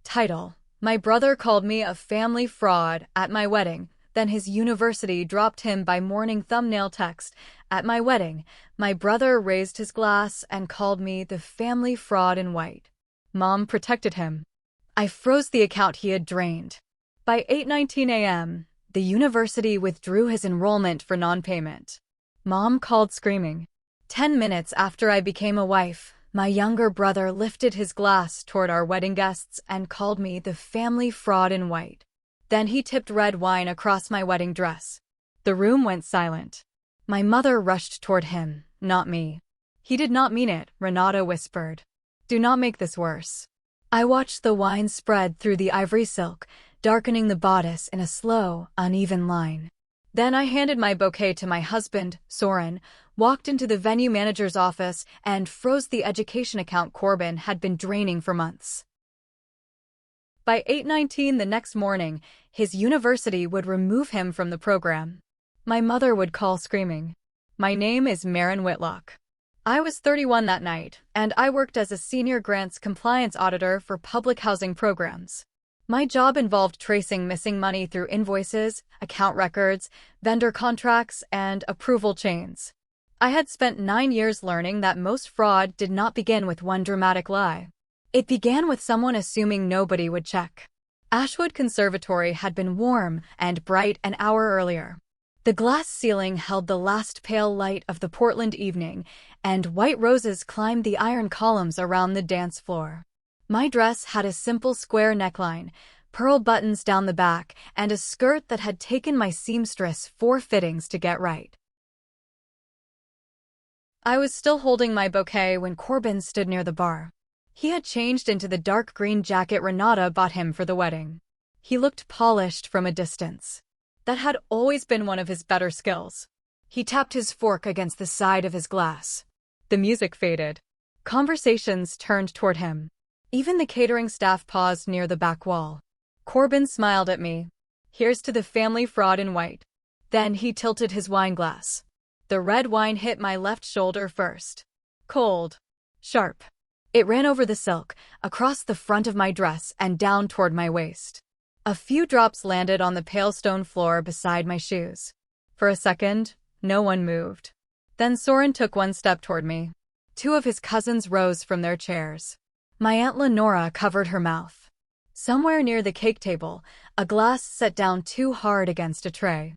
Title: My brother called me a family fraud at my wedding, then his university dropped him by morning. Thumbnail text: At my wedding, my brother raised his glass and called me the family fraud in white. Mom protected him. I froze the account he had drained. By 8:19 a.m., the university withdrew his enrollment for non-payment. Mom called screaming. 10 minutes after I became a wife, my younger brother lifted his glass toward our wedding guests and called me the family fraud in white. Then he tipped red wine across my wedding dress. The room went silent. My mother rushed toward him, not me. He did not mean it, Renata whispered. Do not make this worse. I watched the wine spread through the ivory silk, darkening the bodice in a slow, uneven line. Then I handed my bouquet to my husband, Soren, walked into the venue manager's office, and froze the education account Corbin had been draining for months. By 8:19 the next morning, his university would remove him from the program. My mother would call screaming. My name is Maren Whitlock. I was 31 that night, and I worked as a senior grants compliance auditor for public housing programs. My job involved tracing missing money through invoices, account records, vendor contracts, and approval chains. I had spent 9 years learning that most fraud did not begin with one dramatic lie. It began with someone assuming nobody would check. Ashwood Conservatory had been warm and bright an hour earlier. The glass ceiling held the last pale light of the Portland evening, and white roses climbed the iron columns around the dance floor. My dress had a simple square neckline, pearl buttons down the back, and a skirt that had taken my seamstress 4 fittings to get right. I was still holding my bouquet when Corbin stood near the bar. He had changed into the dark green jacket Renata bought him for the wedding. He looked polished from a distance. That had always been one of his better skills. He tapped his fork against the side of his glass. The music faded. Conversations turned toward him. Even the catering staff paused near the back wall. Corbin smiled at me. Here's to the family fraud in white. Then he tilted his wine glass. The red wine hit my left shoulder first. Cold. Sharp. It ran over the silk, across the front of my dress, and down toward my waist. A few drops landed on the pale stone floor beside my shoes. For a second, no one moved. Then Soren took one step toward me. 2 of his cousins rose from their chairs. My Aunt Lenora covered her mouth. Somewhere near the cake table, a glass set down too hard against a tray.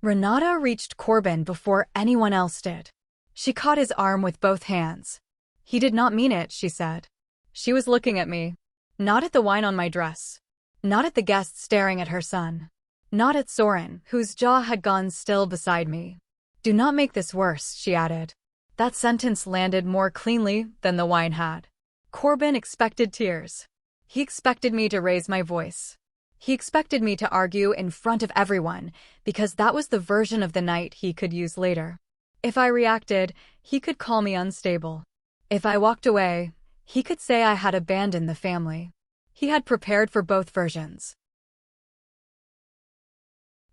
Renata reached Corbin before anyone else did. She caught his arm with both hands. He did not mean it, she said. She was looking at me. Not at the wine on my dress. Not at the guest staring at her son. Not at Soren, whose jaw had gone still beside me. Do not make this worse, she added. That sentence landed more cleanly than the wine had. Corbin expected tears. He expected me to raise my voice. He expected me to argue in front of everyone, because that was the version of the night he could use later. If I reacted, he could call me unstable. If I walked away, he could say I had abandoned the family. He had prepared for both versions.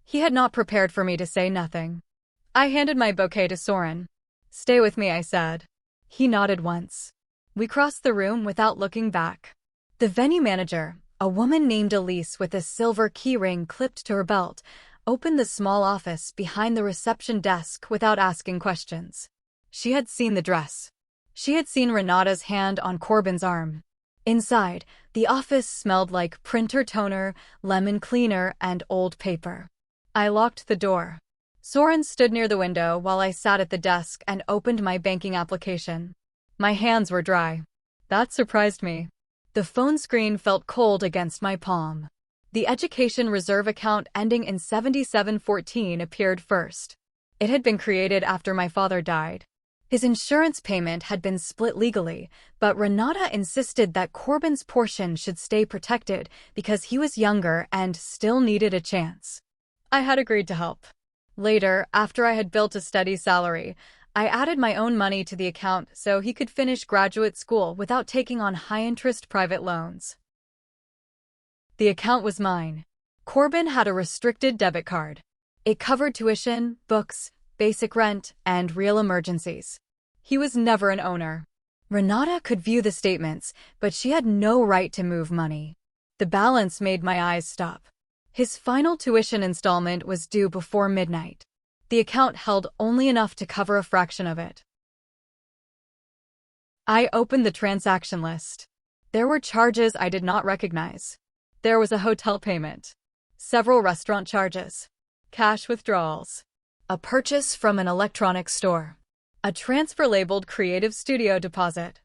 He had not prepared for me to say nothing. I handed my bouquet to Soren. Stay with me, I said. He nodded once. We crossed the room without looking back. The venue manager, a woman named Elise with a silver keyring clipped to her belt, opened the small office behind the reception desk without asking questions. She had seen the dress. She had seen Renata's hand on Corbin's arm. Inside, the office smelled like printer toner, lemon cleaner, and old paper. I locked the door. Soren stood near the window while I sat at the desk and opened my banking application. My hands were dry. That surprised me. The phone screen felt cold against my palm. The education reserve account ending in 7714 appeared first. It had been created after my father died. His insurance payment had been split legally, but Renata insisted that Corbin's portion should stay protected because he was younger and still needed a chance. I had agreed to help. Later, after I had built a steady salary, I added my own money to the account so he could finish graduate school without taking on high-interest private loans. The account was mine. Corbin had a restricted debit card. It covered tuition, books, basic rent, and real emergencies. He was never an owner. Renata could view the statements, but she had no right to move money. The balance made my eyes stop. His final tuition installment was due before midnight. The account held only enough to cover a fraction of it. I opened the transaction list. There were charges I did not recognize. There was a hotel payment, several restaurant charges, cash withdrawals, a purchase from an electronics store, a transfer labeled Creative Studio deposit.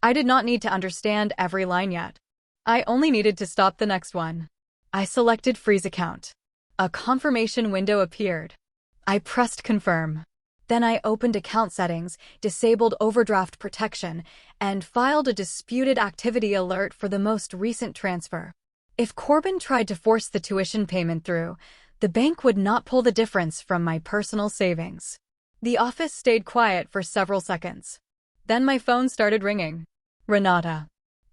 I did not need to understand every line yet. I only needed to stop the next one. I selected Freeze Account. A confirmation window appeared. I pressed Confirm. Then I opened account settings, disabled overdraft protection, and filed a disputed activity alert for the most recent transfer. If Corbin tried to force the tuition payment through, the bank would not pull the difference from my personal savings. The office stayed quiet for several seconds. Then my phone started ringing. Renata.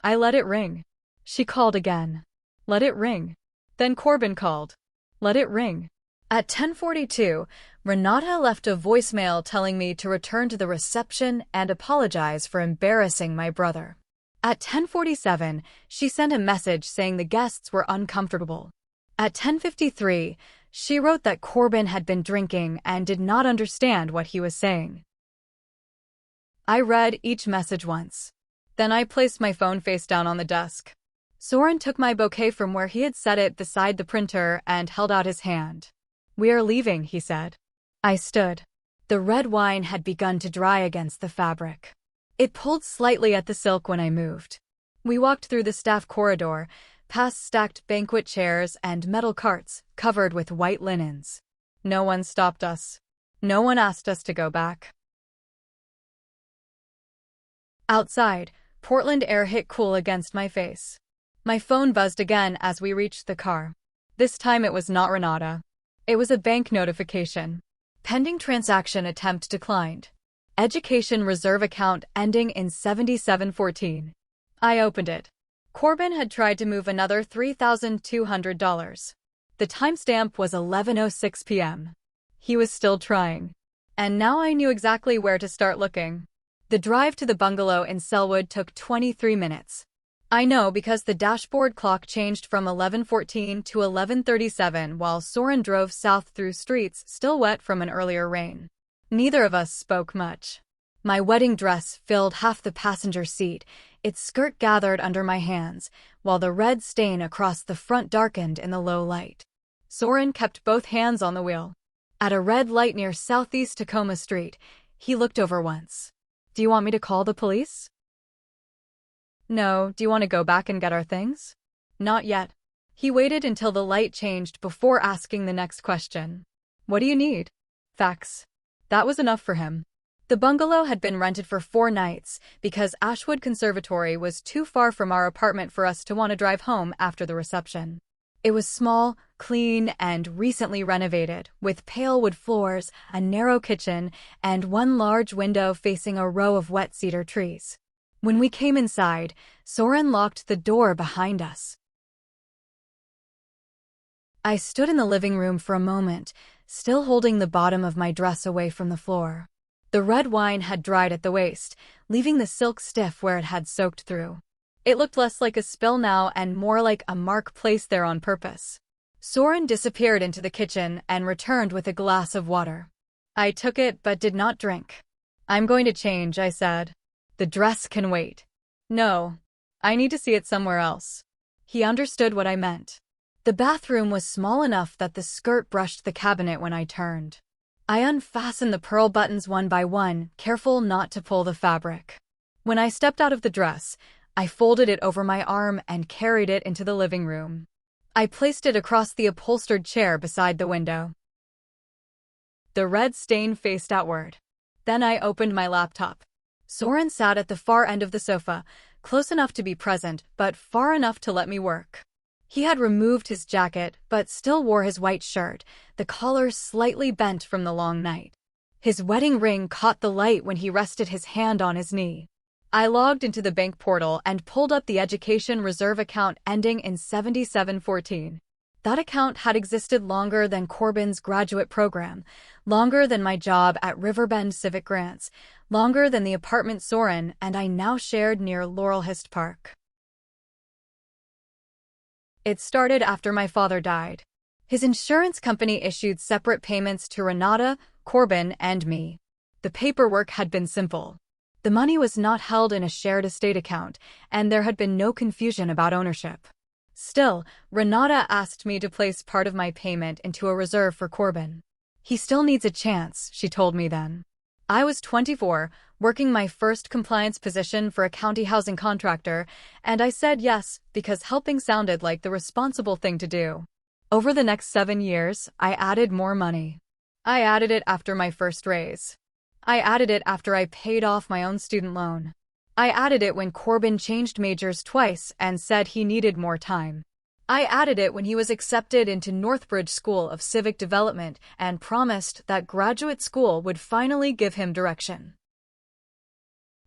I let it ring. She called again. Let it ring. Then Corbin called. Let it ring. At 10:42, Renata left a voicemail telling me to return to the reception and apologize for embarrassing my brother. At 10:47, she sent a message saying the guests were uncomfortable. At 10:53, she wrote that Corbin had been drinking and did not understand what he was saying. I read each message once. Then I placed my phone face down on the desk. Soren took my bouquet from where he had set it beside the printer and held out his hand. We are leaving, he said. I stood. The red wine had begun to dry against the fabric. It pulled slightly at the silk when I moved. We walked through the staff corridor, past stacked banquet chairs and metal carts covered with white linens. No one stopped us. No one asked us to go back. Outside, Portland air hit cool against my face. My phone buzzed again as we reached the car. This time it was not Renata. It was a bank notification. Pending transaction attempt declined. Education reserve account ending in 7714. I opened it. Corbin had tried to move another $3,200. The timestamp was 11:06 p.m. He was still trying. And now I knew exactly where to start looking. The drive to the bungalow in Selwood took 23 minutes. I know because the dashboard clock changed from 11:14 to 11:37 while Soren drove south through streets still wet from an earlier rain. Neither of us spoke much. My wedding dress filled half the passenger seat, its skirt gathered under my hands, while the red stain across the front darkened in the low light. Soren kept both hands on the wheel. At a red light near Southeast Tacoma Street, he looked over once. Do you want me to call the police? No, do you want to go back and get our things? Not yet. He waited until the light changed before asking the next question. What do you need? Facts. That was enough for him. The bungalow had been rented for 4 nights because Ashwood Conservatory was too far from our apartment for us to want to drive home after the reception. It was small, clean, and recently renovated, with pale wood floors, a narrow kitchen, and one large window facing a row of wet cedar trees. When we came inside, Soren locked the door behind us. I stood in the living room for a moment, still holding the bottom of my dress away from the floor. The red wine had dried at the waist, leaving the silk stiff where it had soaked through. It looked less like a spill now and more like a mark placed there on purpose. Soren disappeared into the kitchen and returned with a glass of water. I took it but did not drink. I'm going to change, I said. The dress can wait. No, I need to see it somewhere else. He understood what I meant. The bathroom was small enough that the skirt brushed the cabinet when I turned. I unfastened the pearl buttons one by one, careful not to pull the fabric. When I stepped out of the dress, I folded it over my arm and carried it into the living room. I placed it across the upholstered chair beside the window. The red stain faced outward. Then I opened my laptop. Soren sat at the far end of the sofa, close enough to be present, but far enough to let me work. He had removed his jacket, but still wore his white shirt, the collar slightly bent from the long night. His wedding ring caught the light when he rested his hand on his knee. I logged into the bank portal and pulled up the education reserve account ending in 7714. That account had existed longer than Corbin's graduate program, longer than my job at Riverbend Civic Grants, longer than the apartment Soren and I now shared near Laurelhurst Park. It started after my father died. His insurance company issued separate payments to Renata, Corbin, and me. The paperwork had been simple. The money was not held in a shared estate account, and there had been no confusion about ownership. Still, Renata asked me to place part of my payment into a reserve for Corbin. He still needs a chance, she told me then. I was 24, working my first compliance position for a county housing contractor, and I said yes because helping sounded like the responsible thing to do. Over the next 7 years, I added more money. I added it after my first raise. I added it after I paid off my own student loan. I added it when Corbin changed majors twice and said he needed more time. I added it when he was accepted into Northbridge School of Civic Development and promised that graduate school would finally give him direction.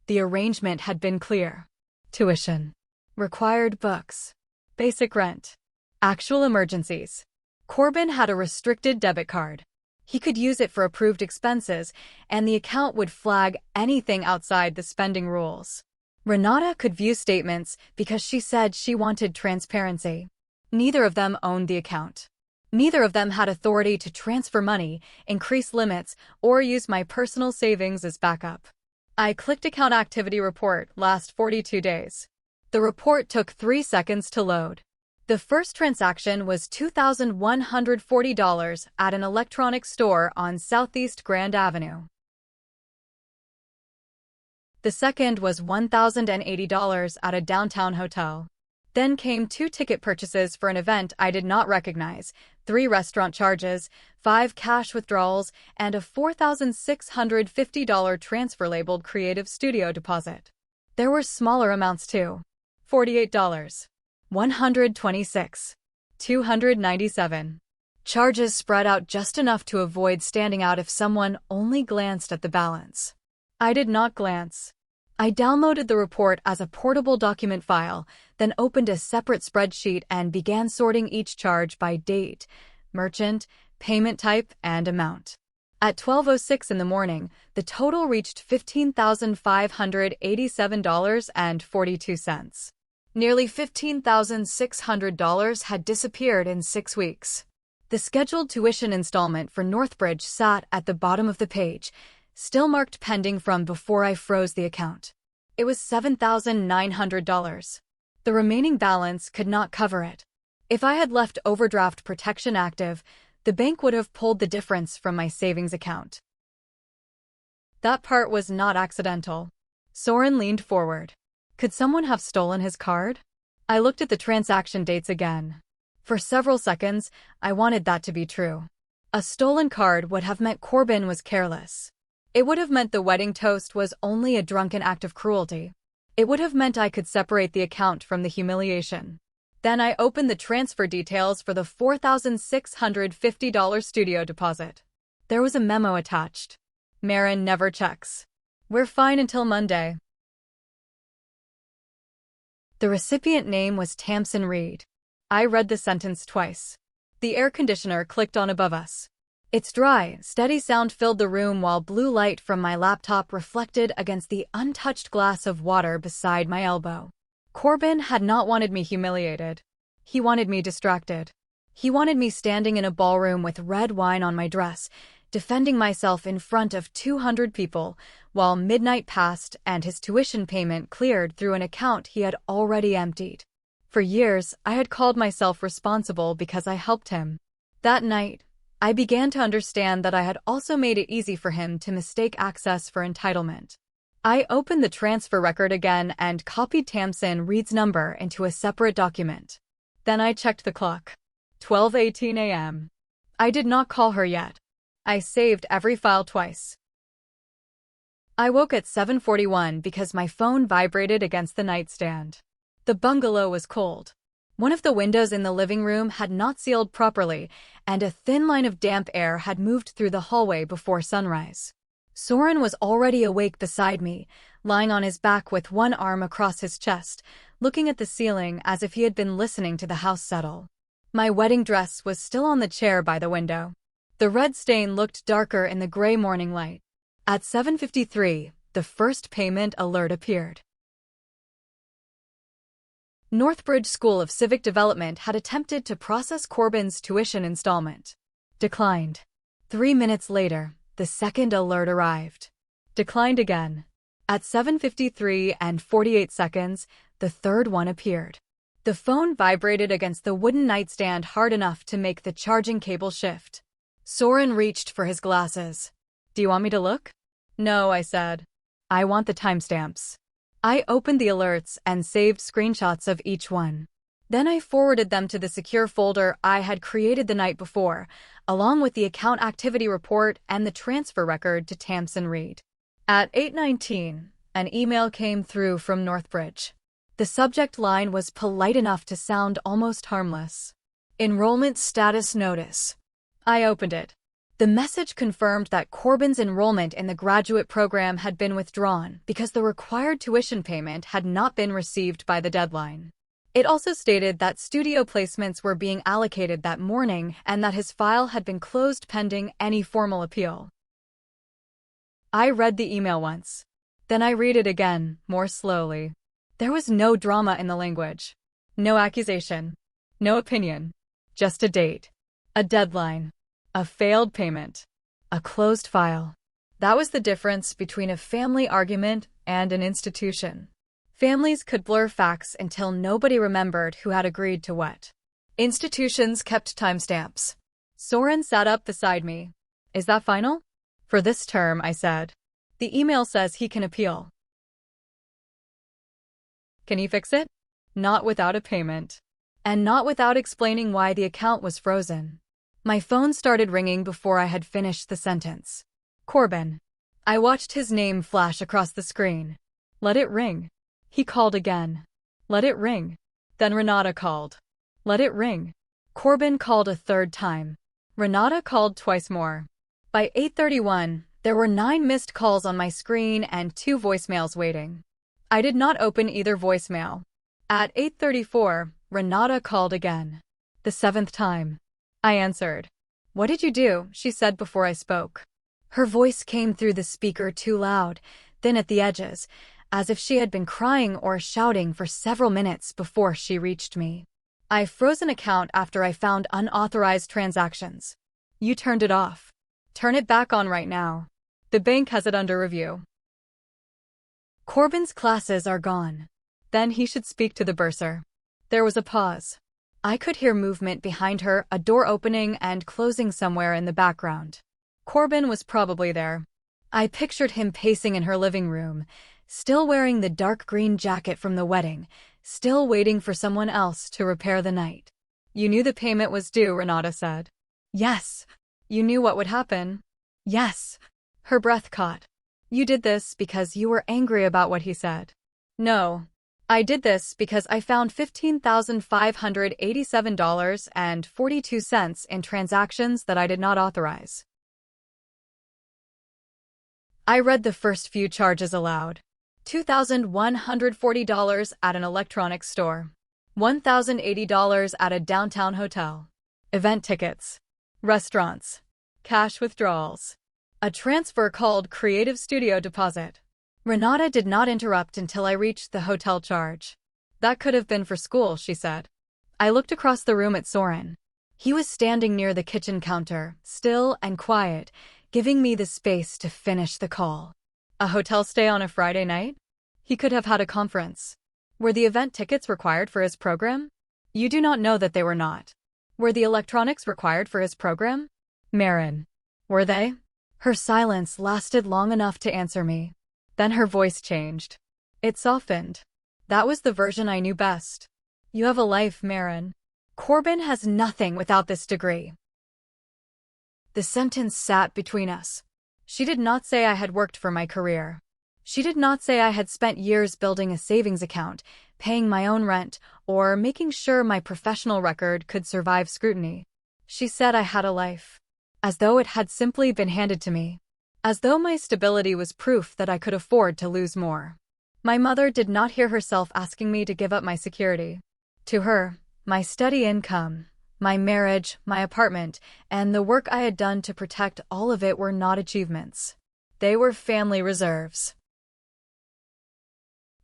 The arrangement had been clear. Tuition, required books, basic rent, actual emergencies. Corbin had a restricted debit card. He could use it for approved expenses, and the account would flag anything outside the spending rules. Renata could view statements because she said she wanted transparency. Neither of them owned the account. Neither of them had authority to transfer money, increase limits, or use my personal savings as backup. I clicked Account Activity Report, last 42 days. The report took 3 seconds to load. The first transaction was $2,140 at an electronics store on Southeast Grand Avenue. The second was $1,080 at a downtown hotel. Then came 2 ticket purchases for an event I did not recognize, 3 restaurant charges, 5 cash withdrawals, and a $4,650 transfer labeled Creative Studio deposit. There were smaller amounts too. $48. $126. $297. Charges spread out just enough to avoid standing out if someone only glanced at the balance. I did not glance. I downloaded the report as a portable document file, then opened a separate spreadsheet and began sorting each charge by date, merchant, payment type, and amount. At 12:06 in the morning, the total reached $15,587.42. Nearly $15,600 had disappeared in 6 weeks. The scheduled tuition installment for Northbridge sat at the bottom of the page, still marked pending from before I froze the account. It was $7,900. The remaining balance could not cover it. If I had left overdraft protection active, the bank would have pulled the difference from my savings account. That part was not accidental. Soren leaned forward. Could someone have stolen his card? I looked at the transaction dates again. For several seconds, I wanted that to be true. A stolen card would have meant Corbin was careless. It would have meant the wedding toast was only a drunken act of cruelty. It would have meant I could separate the account from the humiliation. Then I opened the transfer details for the $4,650 studio deposit. There was a memo attached. Marin never checks. We're fine until Monday. The recipient name was Tamsin Reed. I read the sentence twice. The air conditioner clicked on above us. Its dry, steady sound filled the room while blue light from my laptop reflected against the untouched glass of water beside my elbow. Corbin had not wanted me humiliated. He wanted me distracted. He wanted me standing in a ballroom with red wine on my dress, defending myself in front of 200 people, while midnight passed and his tuition payment cleared through an account he had already emptied. For years, I had called myself responsible because I helped him. That night, I began to understand that I had also made it easy for him to mistake access for entitlement. I opened the transfer record again and copied Tamsin Reed's number into a separate document. Then I checked the clock. 12:18 a.m. I did not call her yet. I saved every file twice. I woke at 7:41 because my phone vibrated against the nightstand. The bungalow was cold. One of the windows in the living room had not sealed properly, and a thin line of damp air had moved through the hallway before sunrise. Soren was already awake beside me, lying on his back with one arm across his chest, looking at the ceiling as if he had been listening to the house settle. My wedding dress was still on the chair by the window. The red stain looked darker in the gray morning light. At 7:53, the first payment alert appeared. Northbridge School of Civic Development had attempted to process Corbin's tuition installment. Declined. 3 minutes later, the second alert arrived. Declined again. At 7:53 and 48 seconds, the third one appeared. The phone vibrated against the wooden nightstand hard enough to make the charging cable shift. Soren reached for his glasses. "Do you want me to look?" "No," I said. "I want the timestamps." I opened the alerts and saved screenshots of each one. Then I forwarded them to the secure folder I had created the night before, along with the account activity report and the transfer record to Tamsin Reed. At 8:19, an email came through from Northbridge. The subject line was polite enough to sound almost harmless. Enrollment status notice. I opened it. The message confirmed that Corbin's enrollment in the graduate program had been withdrawn because the required tuition payment had not been received by the deadline. It also stated that studio placements were being allocated that morning and that his file had been closed pending any formal appeal. I read the email once. Then I read it again, more slowly. There was no drama in the language. No accusation. No opinion. Just a date. A deadline. A failed payment. A closed file. That was the difference between a family argument and an institution. Families could blur facts until nobody remembered who had agreed to what. Institutions kept timestamps. Soren sat up beside me. "Is that final?" "For this term," I said. "The email says he can appeal." "Can he fix it?" "Not without a payment. And not without explaining why the account was frozen." My phone started ringing before I had finished the sentence. Corbin. I watched his name flash across the screen. Let it ring. He called again. Let it ring. Then Renata called. Let it ring. Corbin called a third time. Renata called twice more. By 8:31, there were 9 missed calls on my screen and 2 voicemails waiting. I did not open either voicemail. At 8:34, Renata called again. The 7th time. I answered. "What did you do?" she said before I spoke. Her voice came through the speaker too loud, thin at the edges, as if she had been crying or shouting for several minutes before she reached me. "I froze an account after I found unauthorized transactions." "You turned it off." "Turn it back on right now. The bank has it under review." "Corbin's classes are gone. Then he should speak to the bursar." There was a pause. I could hear movement behind her, a door opening and closing somewhere in the background. Corbin was probably there. I pictured him pacing in her living room, still wearing the dark green jacket from the wedding, still waiting for someone else to repair the night. "You knew the payment was due," Renata said. "Yes." "You knew what would happen?" "Yes." Her breath caught. "You did this because you were angry about what he said." "No. I did this because I found $15,587.42 in transactions that I did not authorize." I read the first few charges aloud. $2,140 at an electronics store. $1,080 at a downtown hotel. Event tickets. Restaurants. Cash withdrawals. A transfer called Creative Studio Deposit. Renata did not interrupt until I reached the hotel charge. "That could have been for school," she said. I looked across the room at Soren. He was standing near the kitchen counter, still and quiet, giving me the space to finish the call. A hotel stay on a Friday night? He could have had a conference. Were the event tickets required for his program? You do not know that they were not. Were the electronics required for his program? Marin. Were they? Her silence lasted long enough to answer me. Then her voice changed. It softened. That was the version I knew best. "You have a life, Marin. Corbin has nothing without this degree." The sentence sat between us. She did not say I had worked for my career. She did not say I had spent years building a savings account, paying my own rent, or making sure my professional record could survive scrutiny. She said I had a life. As though it had simply been handed to me. As though my stability was proof that I could afford to lose more. My mother did not hear herself asking me to give up my security. To her, my steady income, My marriage, my apartment, and the work I had done to protect all of it were not achievements. They were family reserves.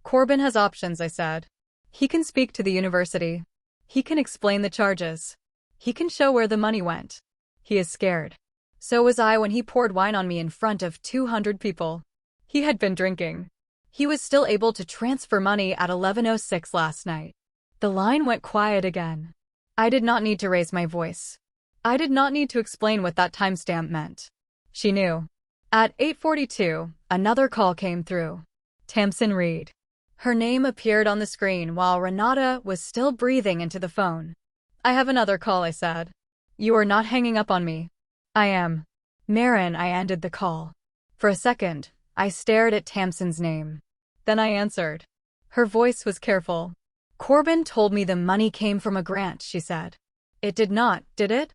Corbin has options, I said. He can speak to the university. He can explain the charges. He can show where the money went. He is scared. So was I when he poured wine on me in front of 200 people. He had been drinking. He was still able to transfer money at 11:06 last night. The line went quiet again. I did not need to raise my voice. I did not need to explain what that timestamp meant. She knew. At 8:42, another call came through. Tamsin Reed. Her name appeared on the screen while Renata was still breathing into the phone. I have another call, I said. You are not hanging up on me. I am. Marin, I ended the call. For a second, I stared at Tamsin's name. Then I answered. Her voice was careful. Corbin told me the money came from a grant, she said. It did not, did it?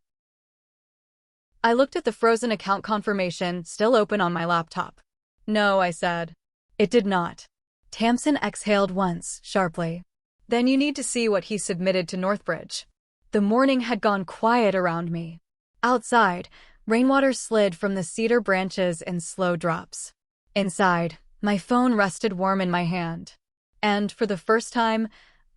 I looked at the frozen account confirmation still open on my laptop. No, I said. It did not. Tamsin exhaled once, sharply. Then you need to see what he submitted to Northbridge. The morning had gone quiet around me. Outside, rainwater slid from the cedar branches in slow drops. Inside, my phone rested warm in my hand. And, for the first time,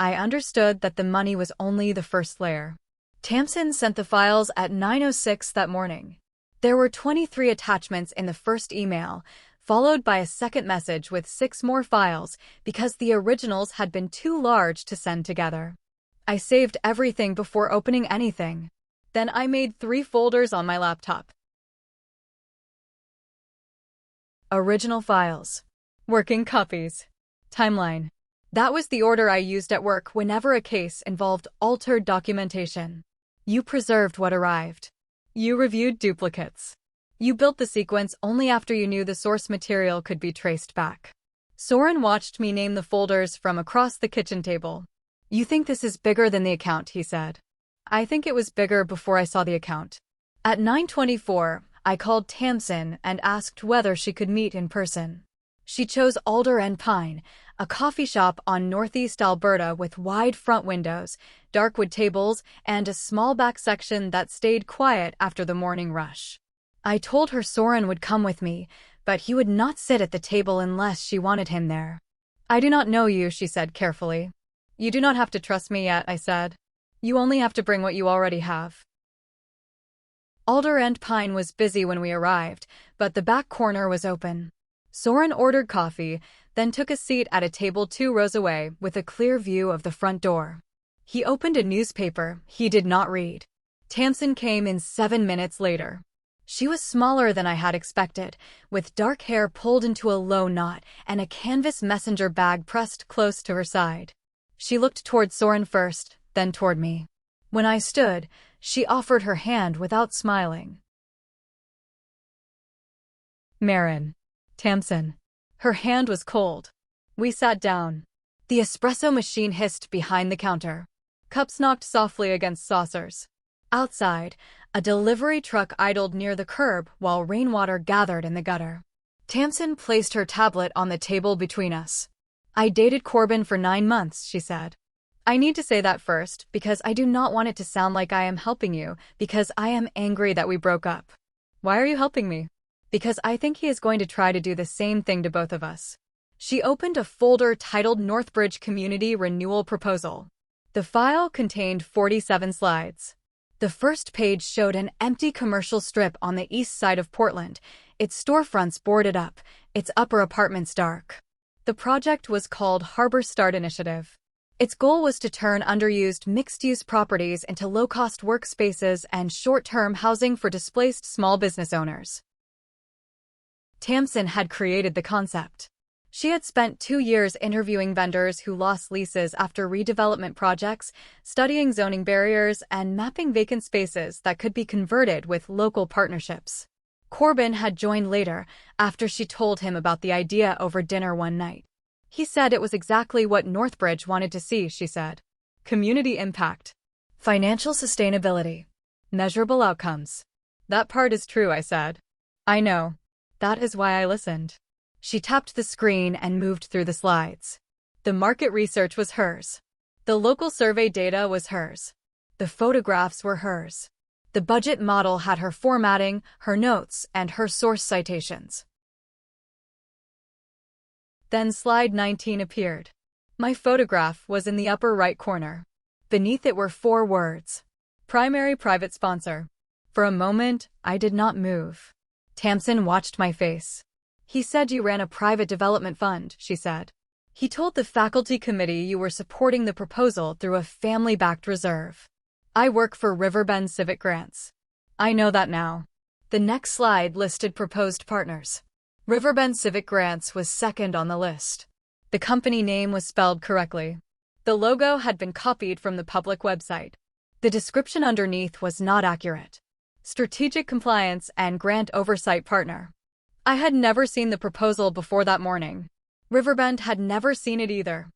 I understood that the money was only the first layer. Tamsin sent the files at 9:06 that morning. There were 23 attachments in the first email, followed by a second message with 6 more files because the originals had been too large to send together. I saved everything before opening anything. Then I made 3 folders on my laptop. Original files. Working copies. Timeline. That was the order I used at work whenever a case involved altered documentation. You preserved what arrived. You reviewed duplicates. You built the sequence only after you knew the source material could be traced back. Soren watched me name the folders from across the kitchen table. You think this is bigger than the account, he said. I think it was bigger before I saw the account. At 9:24, I called Tamsin and asked whether she could meet in person. She chose Alder and Pine, a coffee shop on Northeast Alberta with wide front windows, dark wood tables, and a small back section that stayed quiet after the morning rush. I told her Soren would come with me, but he would not sit at the table unless she wanted him there. I do not know you, she said carefully. You do not have to trust me yet, I said. You only have to bring what you already have. Alder and Pine was busy when we arrived, but the back corner was open. Soren ordered coffee, then took a seat at a table 2 rows away with a clear view of the front door. He opened a newspaper he did not read. Tamsin came in 7 minutes later. She was smaller than I had expected, with dark hair pulled into a low knot and a canvas messenger bag pressed close to her side. She looked toward Soren first, then toward me. When I stood, she offered her hand without smiling. Marin. Tamsin. Her hand was cold. We sat down. The espresso machine hissed behind the counter. Cups knocked softly against saucers. Outside, a delivery truck idled near the curb while rainwater gathered in the gutter. Tamsin placed her tablet on the table between us. I dated Corbin for 9 months, she said. I need to say that first, because I do not want it to sound like I am helping you, because I am angry that we broke up. Why are you helping me? Because I think he is going to try to do the same thing to both of us. She opened a folder titled Northbridge Community Renewal Proposal. The file contained 47 slides. The first page showed an empty commercial strip on the east side of Portland, its storefronts boarded up, its upper apartments dark. The project was called Harbor Start Initiative. Its goal was to turn underused mixed-use properties into low-cost workspaces and short-term housing for displaced small business owners. Tamsin had created the concept. She had spent 2 years interviewing vendors who lost leases after redevelopment projects, studying zoning barriers, and mapping vacant spaces that could be converted with local partnerships. Corbin had joined later, after she told him about the idea over dinner one night. He said it was exactly what Northbridge wanted to see, she said. Community impact. Financial sustainability. Measurable outcomes. That part is true, I said. I know. That is why I listened. She tapped the screen and moved through the slides. The market research was hers. The local survey data was hers. The photographs were hers. The budget model had her formatting, her notes, and her source citations. Then slide 19 appeared. My photograph was in the upper right corner. Beneath it were 4 words. Primary private sponsor. For a moment, I did not move. Tamsin watched my face. He said you ran a private development fund, she said. He told the faculty committee you were supporting the proposal through a family-backed reserve. I work for Riverbend Civic Grants. I know that now. The next slide listed proposed partners. Riverbend Civic Grants was second on the list. The company name was spelled correctly. The logo had been copied from the public website. The description underneath was not accurate. Strategic Compliance and Grant Oversight Partner. I had never seen the proposal before that morning. Riverbend had never seen it either.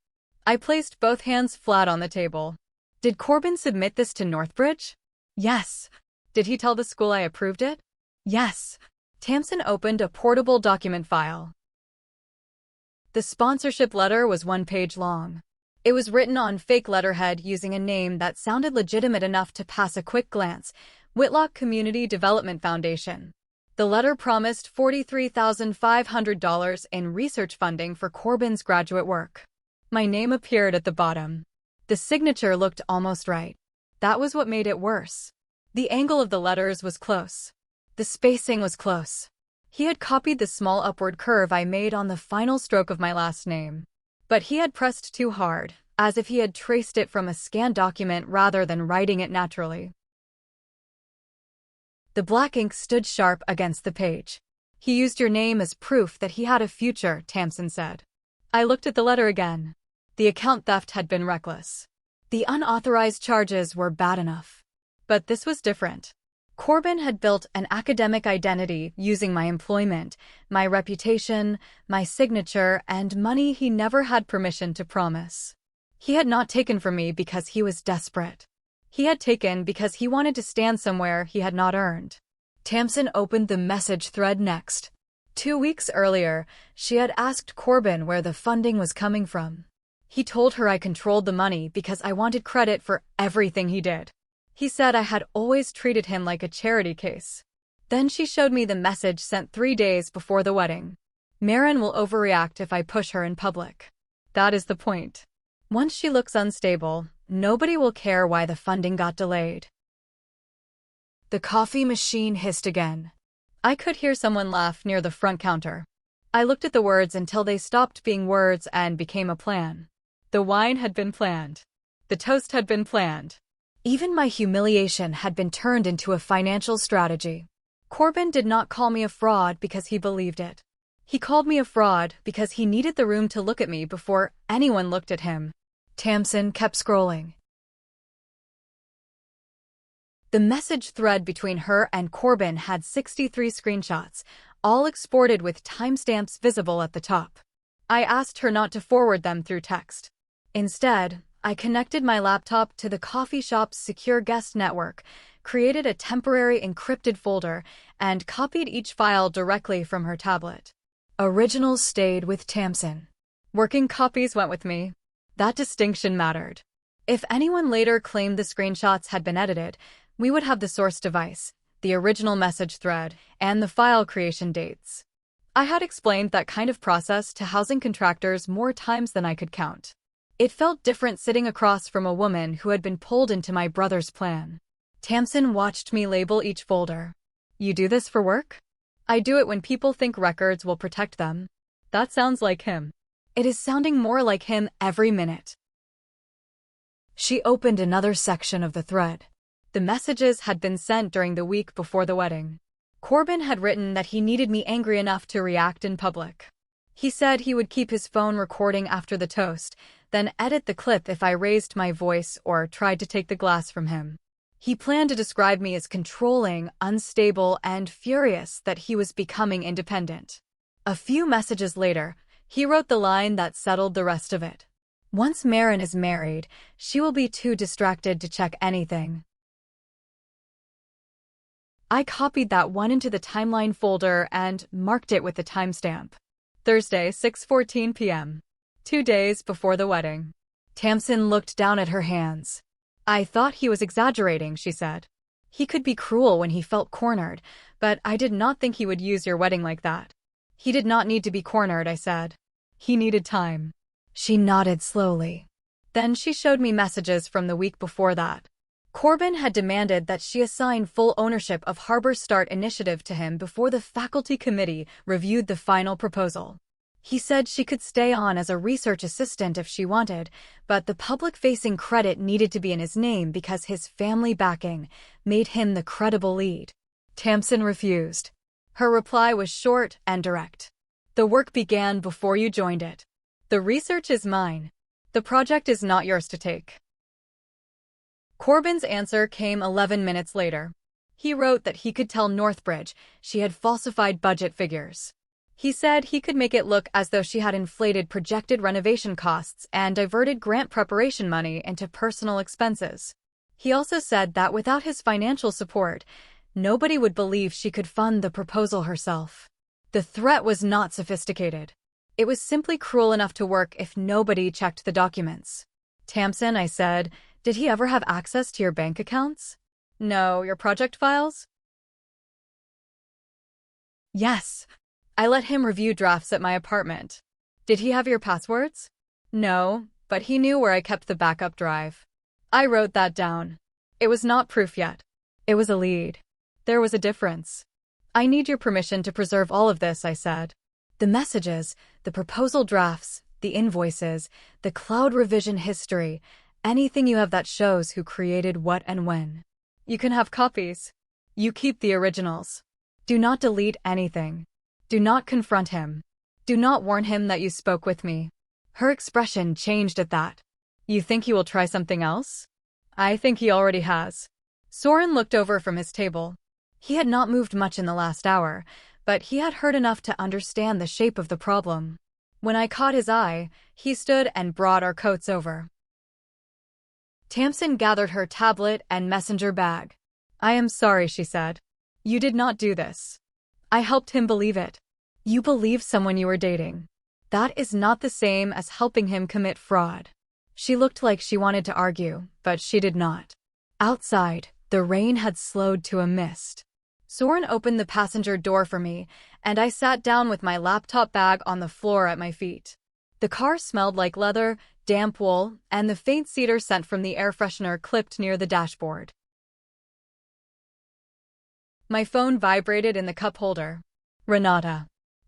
I placed both hands flat on the table. Did Corbin submit this to Northbridge? Yes. Did he tell the school I approved it? Yes. Tamsin opened a portable document file. The sponsorship letter was 1 page long. It was written on fake letterhead using a name that sounded legitimate enough to pass a quick glance: Whitlock Community Development Foundation. The letter promised $43,500 in research funding for Corbin's graduate work. My name appeared at the bottom. The signature looked almost right. That was what made it worse. The angle of the letters was close. The spacing was close. He had copied the small upward curve I made on the final stroke of my last name. But he had pressed too hard, as if he had traced it from a scanned document rather than writing it naturally. The black ink stood sharp against the page. He used your name as proof that he had a future, Tamsin said. I looked at the letter again. The account theft had been reckless. The unauthorized charges were bad enough. But this was different. Corbin had built an academic identity using my employment, my reputation, my signature, and money he never had permission to promise. He had not taken from me because he was desperate. He had taken because he wanted to stand somewhere he had not earned. Tamsin opened the message thread next. 2 weeks earlier, she had asked Corbin where the funding was coming from. He told her I controlled the money because I wanted credit for everything he did. He said I had always treated him like a charity case. Then she showed me the message sent 3 days before the wedding. Marin will overreact if I push her in public. That is the point. Once she looks unstable, nobody will care why the funding got delayed. The coffee machine hissed again. I could hear someone laugh near the front counter. I looked at the words until they stopped being words and became a plan. The wine had been planned. The toast had been planned. Even my humiliation had been turned into a financial strategy. Corbin did not call me a fraud because he believed it. He called me a fraud because he needed the room to look at me before anyone looked at him. Tamsin kept scrolling. The message thread between her and Corbin had 63 screenshots, all exported with timestamps visible at the top. I asked her not to forward them through text. Instead, I connected my laptop to the coffee shop's secure guest network, created a temporary encrypted folder, and copied each file directly from her tablet. Originals stayed with Tamsin. Working copies went with me. That distinction mattered. If anyone later claimed the screenshots had been edited, we would have the source device, the original message thread, and the file creation dates. I had explained that kind of process to housing contractors more times than I could count. It felt different sitting across from a woman who had been pulled into my brother's plan. Tamsin watched me label each folder. You do this for work? I do it when people think records will protect them. That sounds like him. It is sounding more like him every minute. She opened another section of the thread. The messages had been sent during the week before the wedding. Corbin had written that he needed me angry enough to react in public. He said he would keep his phone recording after the toast, then edit the clip if I raised my voice or tried to take the glass from him. He planned to describe me as controlling, unstable, and furious that he was becoming independent. A few messages later, he wrote the line that settled the rest of it. Once Marin is married, she will be too distracted to check anything. I copied that one into the timeline folder and marked it with the timestamp. Thursday, 6:14 p.m. 2 days before the wedding. Tamsin looked down at her hands. I thought he was exaggerating, she said. He could be cruel when he felt cornered, but I did not think he would use your wedding like that. He did not need to be cornered, I said. He needed time. She nodded slowly. Then she showed me messages from the week before that. Corbin had demanded that she assign full ownership of Harbor Start Initiative to him before the faculty committee reviewed the final proposal. He said she could stay on as a research assistant if she wanted, but the public-facing credit needed to be in his name because his family backing made him the credible lead. Tamsin refused. Her reply was short and direct. The work began before you joined it. The research is mine. The project is not yours to take. Corbin's answer came 11 minutes later. He wrote that he could tell Northbridge she had falsified budget figures. He said he could make it look as though she had inflated projected renovation costs and diverted grant preparation money into personal expenses. He also said that without his financial support, nobody would believe she could fund the proposal herself. The threat was not sophisticated. It was simply cruel enough to work if nobody checked the documents. Tamsin, I said, did he ever have access to your bank accounts? No, your project files? Yes. I let him review drafts at my apartment. Did he have your passwords? No, but he knew where I kept the backup drive. I wrote that down. It was not proof yet. It was a lead. There was a difference. I need your permission to preserve all of this, I said. The messages, the proposal drafts, the invoices, the cloud revision history, anything you have that shows who created what and when. You can have copies. You keep the originals. Do not delete anything. Do not confront him. Do not warn him that you spoke with me. Her expression changed at that. You think he will try something else? I think he already has. Soren looked over from his table. He had not moved much in the last hour, but he had heard enough to understand the shape of the problem. When I caught his eye, he stood and brought our coats over. Tamsin gathered her tablet and messenger bag. I am sorry, she said. You did not do this. I helped him believe it. You believed someone you were dating. That is not the same as helping him commit fraud. She looked like she wanted to argue, but she did not. Outside, the rain had slowed to a mist. Soren opened the passenger door for me, and I sat down with my laptop bag on the floor at my feet. The car smelled like leather, damp wool, and the faint cedar scent from the air freshener clipped near the dashboard. My phone vibrated in the cup holder. Renata.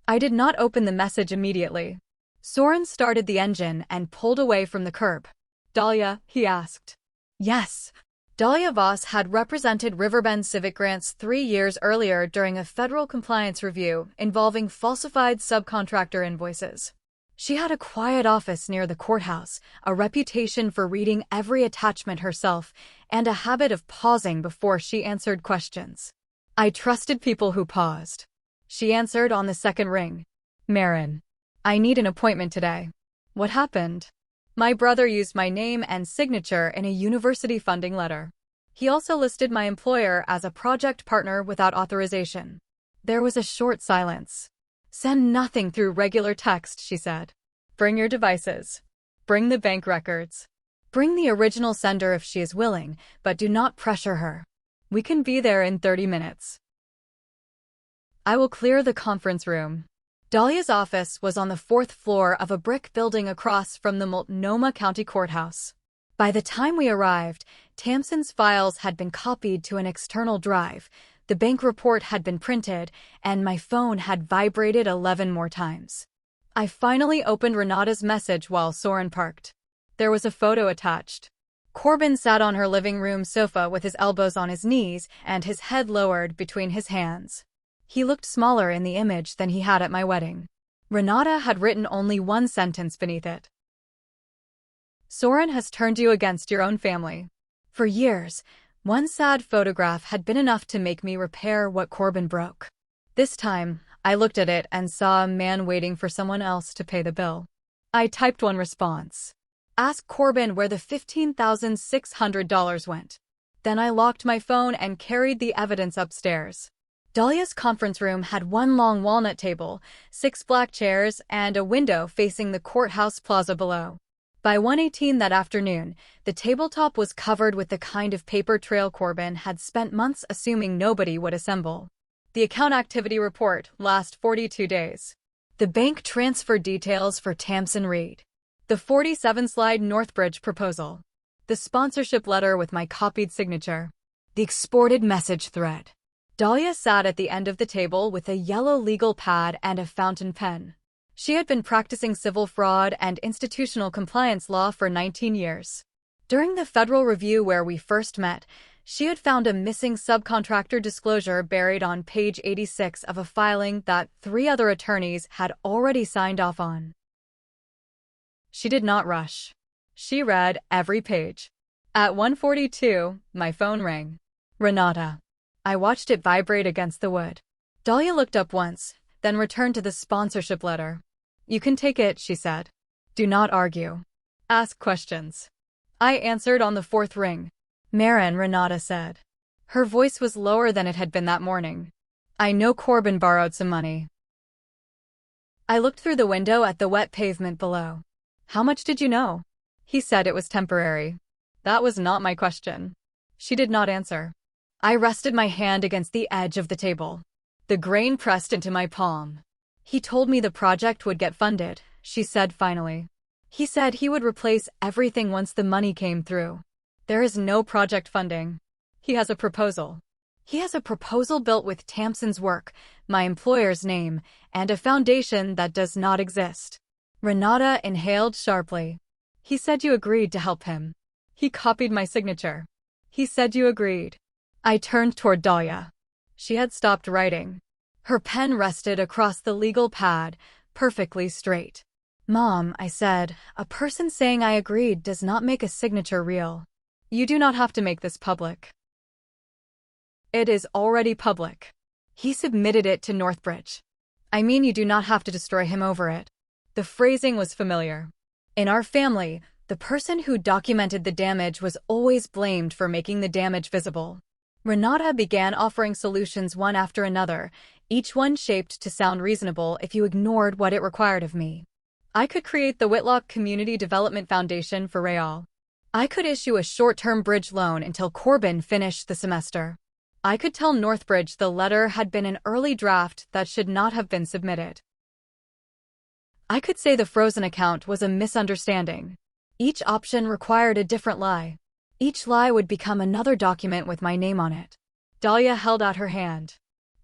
I did not open the message immediately. Soren started the engine and pulled away from the curb. Dahlia, he asked. Yes. Dahlia Voss had represented Riverbend Civic Grants 3 years earlier during a federal compliance review involving falsified subcontractor invoices. She had a quiet office near the courthouse, a reputation for reading every attachment herself, and a habit of pausing before she answered questions. I trusted people who paused. She answered on the second ring. Marin. I need an appointment today. What happened? My brother used my name and signature in a university funding letter. He also listed my employer as a project partner without authorization. There was a short silence. Send nothing through regular text, she said. Bring your devices. Bring the bank records. Bring the original sender if she is willing, but do not pressure her. We can be there in 30 minutes. I will clear the conference room. Dahlia's office was on the 4th floor of a brick building across from the Multnomah County Courthouse. By the time we arrived, Tamsin's files had been copied to an external drive, the bank report had been printed, and my phone had vibrated 11 more times. I finally opened Renata's message while Soren parked. There was a photo attached. Corbin sat on her living room sofa with his elbows on his knees and his head lowered between his hands. He looked smaller in the image than he had at my wedding. Renata had written only one sentence beneath it. Soren has turned you against your own family. For years, one sad photograph had been enough to make me repair what Corbin broke. This time, I looked at it and saw a man waiting for someone else to pay the bill. I typed one response. Ask Corbin where the $15,600 went. Then I locked my phone and carried the evidence upstairs. Dahlia's conference room had one long walnut table, 6 black chairs, and a window facing the courthouse plaza below. By 1:18 that afternoon, the tabletop was covered with the kind of paper trail Corbin had spent months assuming nobody would assemble. The account activity report, last 42 days. The bank transfer details for Tamsin Reed. The 47-slide Northbridge proposal. The sponsorship letter with my copied signature. The exported message thread. Dahlia sat at the end of the table with a yellow legal pad and a fountain pen. She had been practicing civil fraud and institutional compliance law for 19 years. During the federal review where we first met, she had found a missing subcontractor disclosure buried on page 86 of a filing that 3 other attorneys had already signed off on. She did not rush. She read every page. At 1:42, my phone rang. Renata. I watched it vibrate against the wood. Dahlia looked up once, then returned to the sponsorship letter. You can take it, she said. Do not argue. Ask questions. I answered on the 4th ring. Marin, Renata said. Her voice was lower than it had been that morning. I know Corbin borrowed some money. I looked through the window at the wet pavement below. How much did you know? He said it was temporary. That was not my question. She did not answer. I rested my hand against the edge of the table. The grain pressed into my palm. He told me the project would get funded, she said finally. He said he would replace everything once the money came through. There is no project funding. He has a proposal. He has a proposal built with Tamsin's work, my employer's name, and a foundation that does not exist. Renata inhaled sharply. He said you agreed to help him. He copied my signature. He said you agreed. I turned toward Dahlia. She had stopped writing. Her pen rested across the legal pad, perfectly straight. Mom, I said, a person saying I agreed does not make a signature real. You do not have to make this public. It is already public. He submitted it to Northbridge. I mean, you do not have to destroy him over it. The phrasing was familiar. In our family, the person who documented the damage was always blamed for making the damage visible. Renata began offering solutions one after another, each one shaped to sound reasonable if you ignored what it required of me. I could create the Whitlock Community Development Foundation for Real. I could issue a short-term bridge loan until Corbin finished the semester. I could tell Northbridge the letter had been an early draft that should not have been submitted. I could say the frozen account was a misunderstanding. Each option required a different lie. Each lie would become another document with my name on it. Dahlia held out her hand.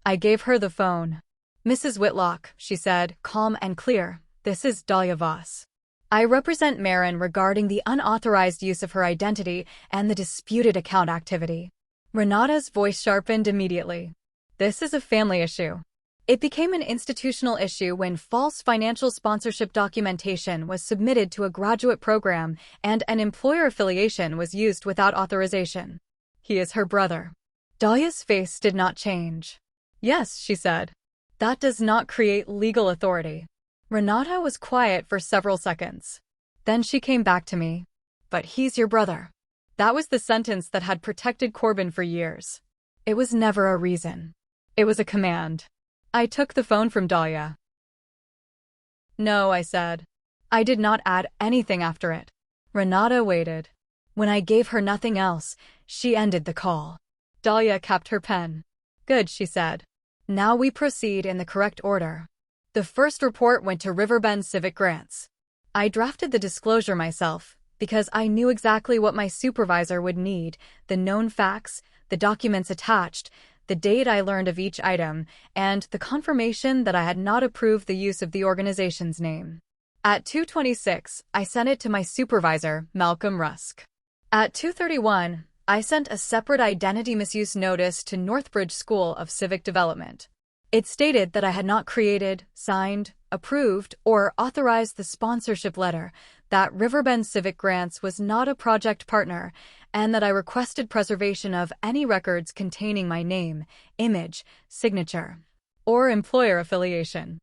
I gave her the phone. Mrs. Whitlock, she said, calm and clear, this is Dahlia Voss. I represent Marin regarding the unauthorized use of her identity and the disputed account activity. Renata's voice sharpened immediately. This is a family issue. It became an institutional issue when false financial sponsorship documentation was submitted to a graduate program and an employer affiliation was used without authorization. He is her brother. Dahlia's face did not change. Yes, she said. That does not create legal authority. Renata was quiet for several seconds. Then she came back to me. But he's your brother. That was the sentence that had protected Corbin for years. It was never a reason. It was a command. I took the phone from Dahlia. No, I said. I did not add anything after it. Renata waited. When I gave her nothing else, she ended the call. Dahlia kept her pen. Good, she said. Now we proceed in the correct order. The first report went to Riverbend Civic Grants. I drafted the disclosure myself, because I knew exactly what my supervisor would need, the known facts, the documents attached, the date I learned of each item, and the confirmation that I had not approved the use of the organization's name. At 2:26, I sent it to my supervisor, Malcolm Rusk. At 2:31, I sent a separate identity misuse notice to Northbridge School of Civic Development. It stated that I had not created, signed, approved, or authorized the sponsorship letter, that Riverbend Civic Grants was not a project partner, and that I requested preservation of any records containing my name, image, signature, or employer affiliation.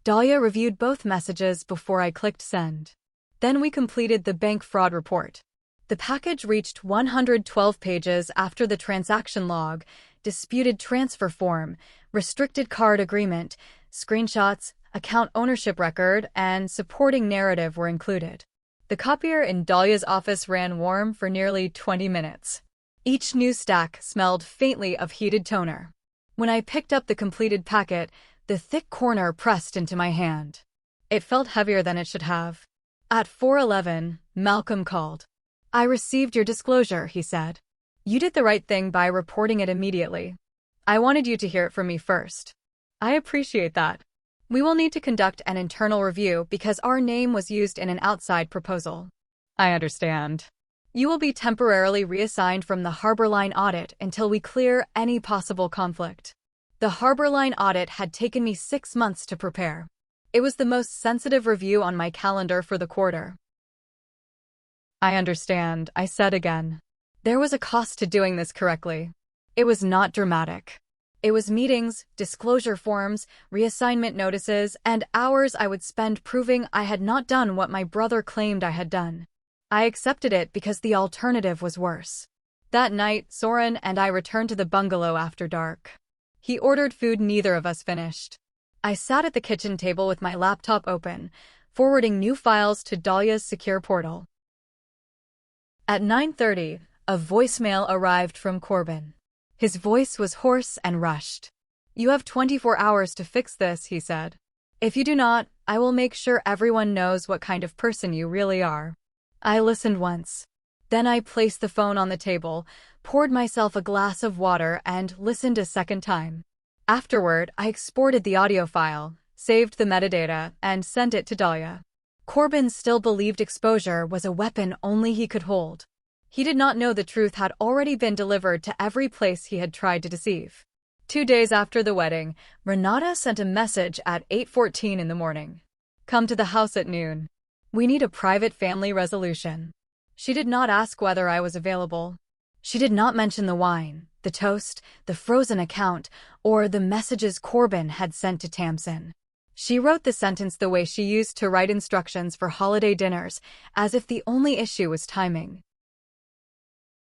Dahlia reviewed both messages before I clicked send. Then we completed the bank fraud report. The package reached 112 pages after the transaction log, disputed transfer form, restricted card agreement, screenshots, account ownership record, and supporting narrative were included. The copier in Dahlia's office ran warm for nearly 20 minutes. Each new stack smelled faintly of heated toner. When I picked up the completed packet, the thick corner pressed into my hand. It felt heavier than it should have. At 4:11, Malcolm called. "I received your disclosure," he said. "You did the right thing by reporting it immediately. I wanted you to hear it from me first." "I appreciate that. We will need to conduct an internal review because our name was used in an outside proposal." "I understand. You will be temporarily reassigned from the Harbor Line audit until we clear any possible conflict." The Harbor Line audit had taken me 6 months to prepare. It was the most sensitive review on my calendar for the quarter. "I understand," I said again. There was a cost to doing this correctly. It was not dramatic. It was meetings, disclosure forms, reassignment notices, and hours I would spend proving I had not done what my brother claimed I had done. I accepted it because the alternative was worse. That night, Soren and I returned to the bungalow after dark. He ordered food neither of us finished. I sat at the kitchen table with my laptop open, forwarding new files to Dahlia's secure portal. At 9:30, a voicemail arrived from Corbin. His voice was hoarse and rushed. "You have 24 hours to fix this," he said. "If you do not, I will make sure everyone knows what kind of person you really are." I listened once. Then I placed the phone on the table, poured myself a glass of water, and listened a second time. Afterward, I exported the audio file, saved the metadata, and sent it to Dahlia. Corbin still believed exposure was a weapon only he could hold. He did not know the truth had already been delivered to every place he had tried to deceive. 2 days after the wedding, Renata sent a message at 8:14 in the morning. "Come to the house at noon. We need a private family resolution." She did not ask whether I was available. She did not mention the wine, the toast, the frozen account, or the messages Corbin had sent to Tamsin. She wrote the sentence the way she used to write instructions for holiday dinners, as if the only issue was timing.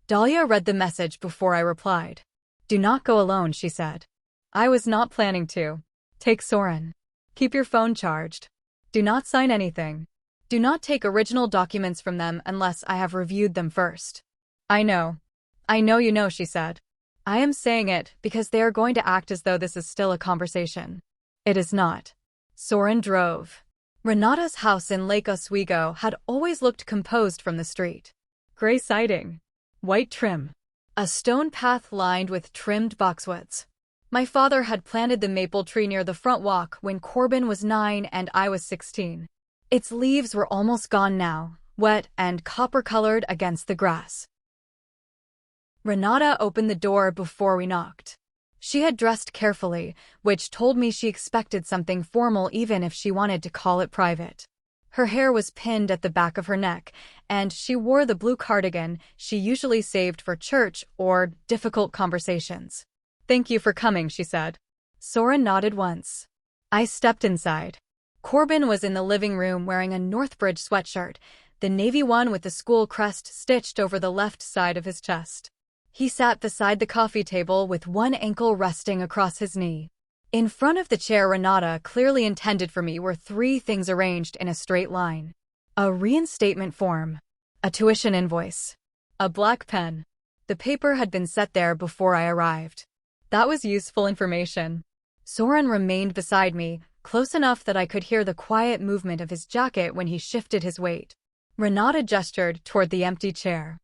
Dahlia read the message before I replied. "Do not go alone," she said. "I was not planning to. Take Soren. Keep your phone charged. Do not sign anything. Do not take original documents from them unless I have reviewed them first." "I know. I know you know," she said. "I am saying it because they are going to act as though this is still a conversation. It is not." Soren drove. Renata's house in Lake Oswego had always looked composed from the street. Gray siding. White trim. A stone path lined with trimmed boxwoods. My father had planted the maple tree near the front walk when Corbin was 9 and I was 16. Its leaves were almost gone now, wet and copper-colored against the grass. Renata opened the door before we knocked. She had dressed carefully, which told me she expected something formal even if she wanted to call it private. Her hair was pinned at the back of her neck, and she wore the blue cardigan she usually saved for church or difficult conversations. "Thank you for coming," she said. Soren nodded once. I stepped inside. Corbin was in the living room wearing a Northbridge sweatshirt, the navy one with the school crest stitched over the left side of his chest. He sat beside the coffee table with one ankle resting across his knee. In front of the chair Renata clearly intended for me were 3 things arranged in a straight line. A reinstatement form. A tuition invoice. A black pen. The paper had been set there before I arrived. That was useful information. Soren remained beside me, close enough that I could hear the quiet movement of his jacket when he shifted his weight. Renata gestured toward the empty chair.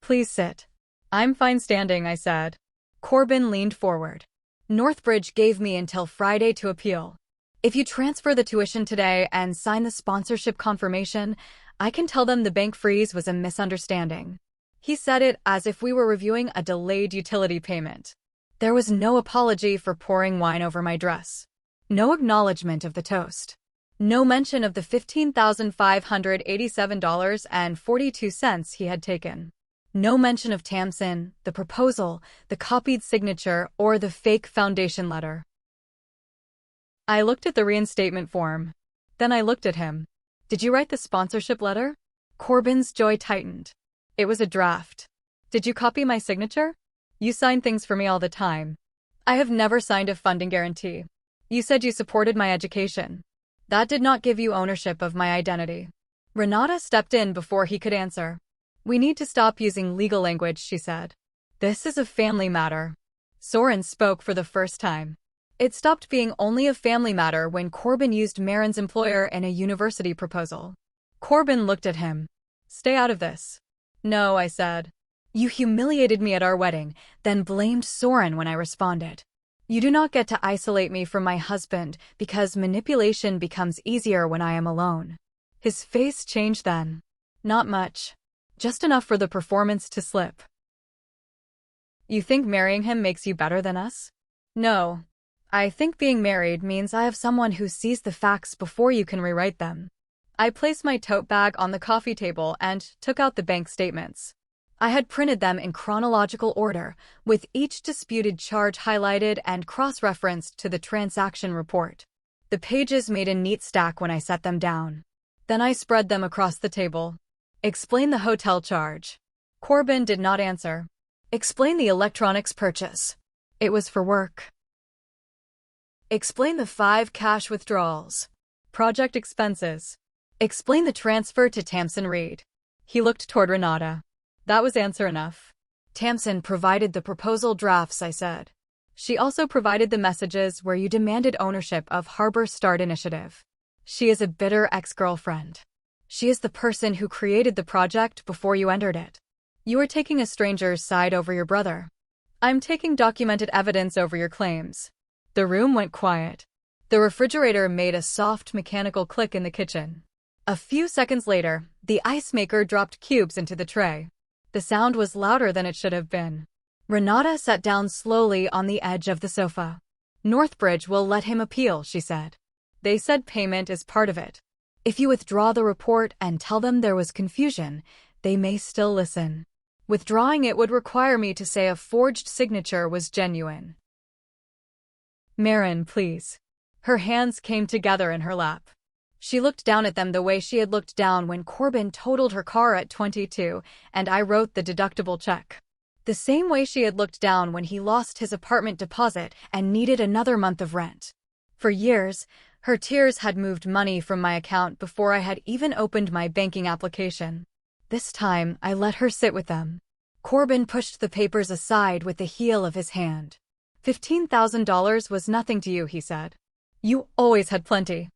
"Please sit." "I'm fine standing," I said. Corbin leaned forward. "Northbridge gave me until Friday to appeal. If you transfer the tuition today and sign the sponsorship confirmation, I can tell them the bank freeze was a misunderstanding." He said it as if we were reviewing a delayed utility payment. There was no apology for pouring wine over my dress. No acknowledgement of the toast. No mention of the $15,587.42 he had taken. No mention of Tamsin, the proposal, the copied signature, or the fake foundation letter. I looked at the reinstatement form. Then I looked at him. "Did you write the sponsorship letter?" Corbin's jaw tightened. "It was a draft." "Did you copy my signature?" "You sign things for me all the time." "I have never signed a funding guarantee." You said you supported my education. That did not give you ownership of my identity. Renata stepped in before he could answer. We need to stop using legal language, she said. This is a family matter. Soren spoke for the first time. It stopped being only a family matter when Corbin used Marin's employer in a university proposal. Corbin looked at him. Stay out of this. No, I said. You humiliated me at our wedding, then blamed Soren when I responded. You do not get to isolate me from my husband because manipulation becomes easier when I am alone. His face changed then. Not much. Just enough for the performance to slip. You think marrying him makes you better than us? No. I think being married means I have someone who sees the facts before you can rewrite them. I placed my tote bag on the coffee table and took out the bank statements. I had printed them in chronological order, with each disputed charge highlighted and cross-referenced to the transaction report. The pages made a neat stack when I set them down. Then I spread them across the table. Explain the hotel charge. Corbin did not answer. Explain the electronics purchase. It was for work. Explain the 5 cash withdrawals. Project expenses. Explain the transfer to Tamsin Reed. He looked toward Renata. That was answer enough. Tamsin provided the proposal drafts, I said. She also provided the messages where you demanded ownership of Harbor Start Initiative. She is a bitter ex-girlfriend. She is the person who created the project before you entered it. You are taking a stranger's side over your brother. I'm taking documented evidence over your claims. The room went quiet. The refrigerator made a soft mechanical click in the kitchen. A few seconds later, the ice maker dropped cubes into the tray. The sound was louder than it should have been. Renata sat down slowly on the edge of the sofa. Northbridge will let him appeal, she said. They said payment is part of it. If you withdraw the report and tell them there was confusion, they may still listen. Withdrawing it would require me to say a forged signature was genuine. Marin, please. Her hands came together in her lap. She looked down at them the way she had looked down when Corbin totaled her car at 22 and I wrote the deductible check. The same way she had looked down when he lost his apartment deposit and needed another month of rent. For years, her tears had moved money from my account before I had even opened my banking application. This time, I let her sit with them. Corbin pushed the papers aside with the heel of his hand. $15,000 was nothing to you, he said. You always had plenty.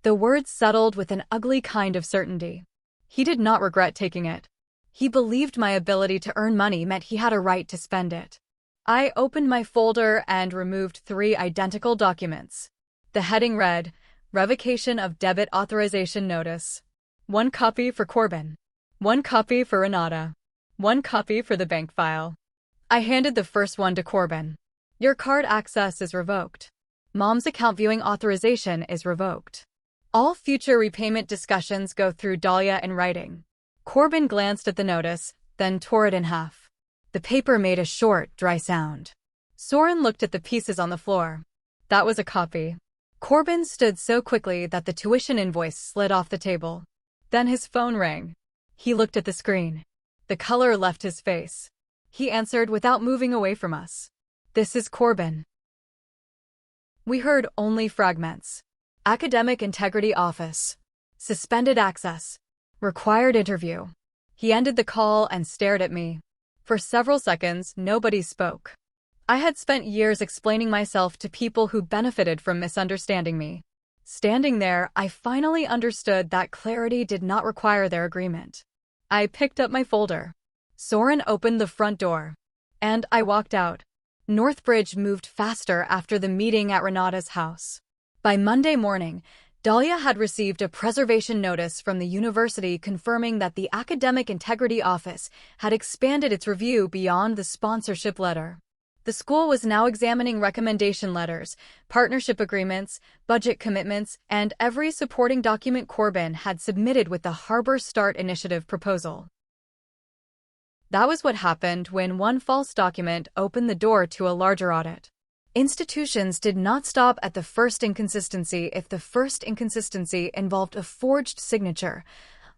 The words settled with an ugly kind of certainty. He did not regret taking it. He believed my ability to earn money meant he had a right to spend it. I opened my folder and removed 3 identical documents. The heading read, Revocation of Debit Authorization Notice. 1 copy for Corbin. 1 copy for Renata. 1 copy for the bank file. I handed the first one to Corbin. Your card access is revoked. Mom's account viewing authorization is revoked. All future repayment discussions go through Dahlia in writing. Corbin glanced at the notice, then tore it in half. The paper made a short, dry sound. Soren looked at the pieces on the floor. That was a copy. Corbin stood so quickly that the tuition invoice slid off the table. Then his phone rang. He looked at the screen. The color left his face. He answered without moving away from us. This is Corbin. We heard only fragments. Academic Integrity Office. Suspended access. Required interview. He ended the call and stared at me. For several seconds, nobody spoke. I had spent years explaining myself to people who benefited from misunderstanding me. Standing there, I finally understood that clarity did not require their agreement. I picked up my folder. Soren opened the front door. And I walked out. Northbridge moved faster after the meeting at Renata's house. By Monday morning, Dahlia had received a preservation notice from the university confirming that the Academic Integrity Office had expanded its review beyond the sponsorship letter. The school was now examining recommendation letters, partnership agreements, budget commitments, and every supporting document Corbin had submitted with the Harbor Start Initiative proposal. That was what happened when one false document opened the door to a larger audit. Institutions did not stop at the first inconsistency if the first inconsistency involved a forged signature,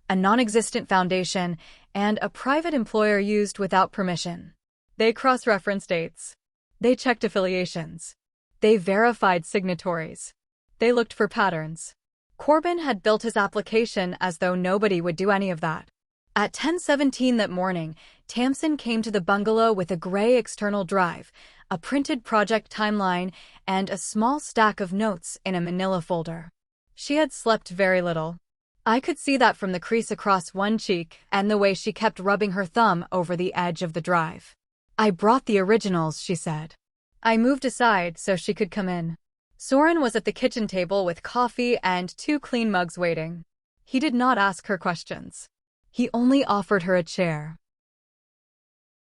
a non-existent foundation, and a private employer used without permission. They cross-referenced dates. They checked affiliations. They verified signatories. They looked for patterns. Corbin had built his application as though nobody would do any of that. At 10:17 that morning, Tamsin came to the bungalow with a gray external drive, a printed project timeline, and a small stack of notes in a manila folder. She had slept very little. I could see that from the crease across one cheek and the way she kept rubbing her thumb over the edge of the drive. "I brought the originals," she said. I moved aside so she could come in. Soren was at the kitchen table with coffee and 2 clean mugs waiting. He did not ask her questions. He only offered her a chair.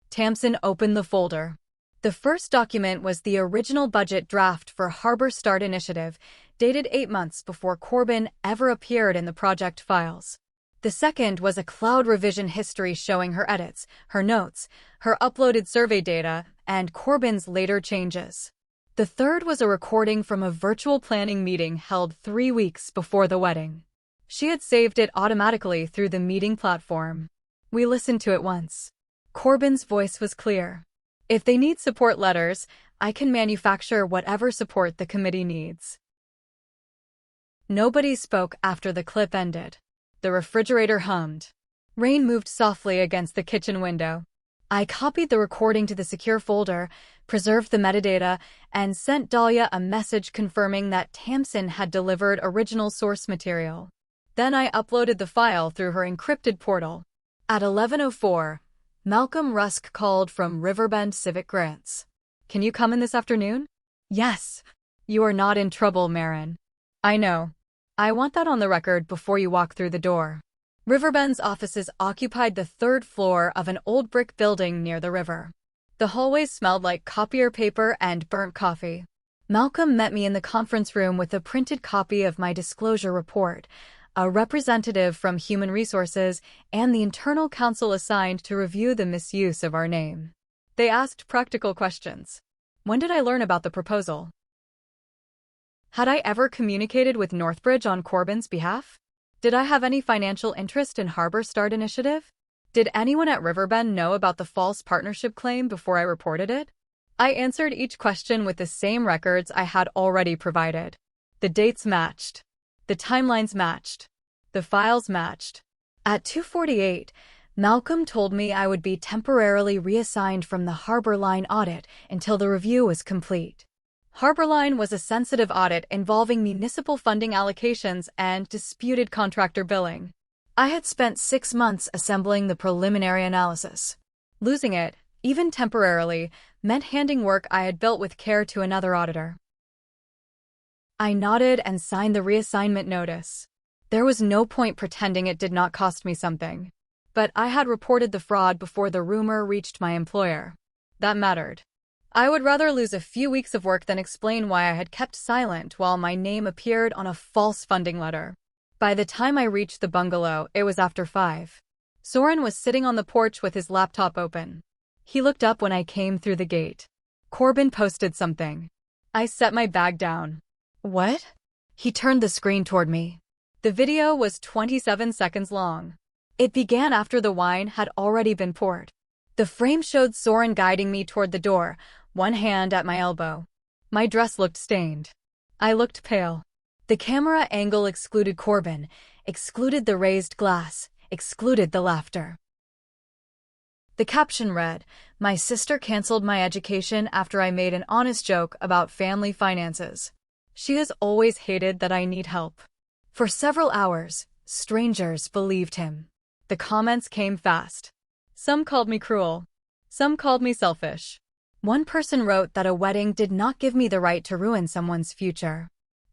Tamsin opened the folder. The first document was the original budget draft for Harbor Start Initiative, dated 8 months before Corbin ever appeared in the project files. The second was a cloud revision history showing her edits, her notes, her uploaded survey data, and Corbin's later changes. The third was a recording from a virtual planning meeting held 3 weeks before the wedding. She had saved it automatically through the meeting platform. We listened to it once. Corbin's voice was clear. "If they need support letters, I can manufacture whatever support the committee needs." Nobody spoke after the clip ended. The refrigerator hummed. Rain moved softly against the kitchen window. I copied the recording to the secure folder, preserved the metadata, and sent Dahlia a message confirming that Tamsin had delivered original source material. Then I uploaded the file through her encrypted portal. At 11:04, Malcolm Rusk called from Riverbend Civic Grants. "Can you come in this afternoon?" "Yes." "You are not in trouble, Marin." "I know. I want that on the record before you walk through the door." Riverbend's offices occupied the 3rd floor of an old brick building near the river. The hallways smelled like copier paper and burnt coffee. Malcolm met me in the conference room with a printed copy of my disclosure report, a representative from Human Resources, and the internal counsel assigned to review the misuse of our name. They asked practical questions. When did I learn about the proposal? Had I ever communicated with Northbridge on Corbin's behalf? Did I have any financial interest in Harbor Start Initiative? Did anyone at Riverbend know about the false partnership claim before I reported it? I answered each question with the same records I had already provided. The dates matched. The timelines matched. The files matched. At 2:48, Malcolm told me I would be temporarily reassigned from the Harbor Line audit until the review was complete. Harbor Line was a sensitive audit involving municipal funding allocations and disputed contractor billing. I had spent 6 months assembling the preliminary analysis. Losing it, even temporarily, meant handing work I had built with care to another auditor. I nodded and signed the reassignment notice. There was no point pretending it did not cost me something. But I had reported the fraud before the rumor reached my employer. That mattered. I would rather lose a few weeks of work than explain why I had kept silent while my name appeared on a false funding letter. By the time I reached the bungalow, it was after 5. Soren was sitting on the porch with his laptop open. He looked up when I came through the gate. Corbin posted something. I set my bag down. "What?" He turned the screen toward me. The video was 27 seconds long. It began after the wine had already been poured. The frame showed Soren guiding me toward the door, one hand at my elbow. My dress looked stained. I looked pale. The camera angle excluded Corbin, excluded the raised glass, excluded the laughter. The caption read, "My sister canceled my education after I made an honest joke about family finances. She has always hated that I need help." For several hours, strangers believed him. The comments came fast. Some called me cruel. Some called me selfish. One person wrote that a wedding did not give me the right to ruin someone's future.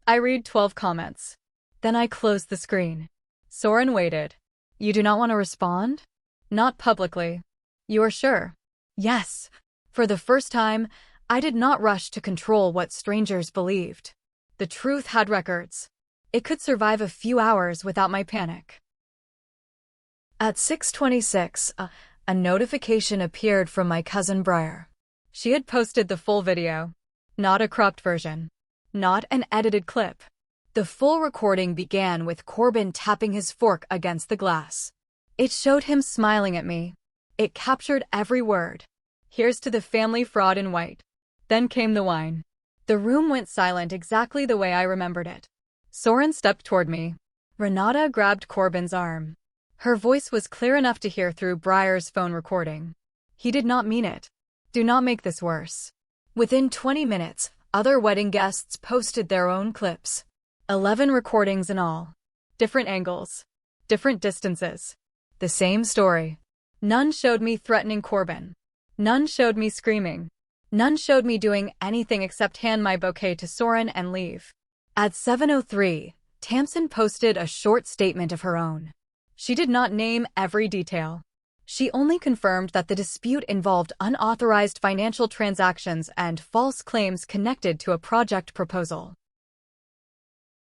I read 12 comments. Then I closed the screen. Soren waited. "You do not want to respond?" "Not publicly." "You are sure?" "Yes." For the first time, I did not rush to control what strangers believed. The truth had records. It could survive a few hours without my panic. At 6:26, a notification appeared from my cousin Briar. She had posted the full video. Not a cropped version. Not an edited clip. The full recording began with Corbin tapping his fork against the glass. It showed him smiling at me. It captured every word. "Here's to the family fraud in white." Then came the wine. The room went silent exactly the way I remembered it. Soren stepped toward me. Renata grabbed Corbin's arm. Her voice was clear enough to hear through Breyer's phone recording. He did not mean it. Do not make this worse. Within 20 minutes, other wedding guests posted their own clips. 11 recordings in all. Different angles. Different distances. The same story. None showed me threatening Corbin. None showed me screaming. None showed me doing anything except hand my bouquet to Soren and leave. At 7:03, Tamsin posted a short statement of her own. She did not name every detail. She only confirmed that the dispute involved unauthorized financial transactions and false claims connected to a project proposal.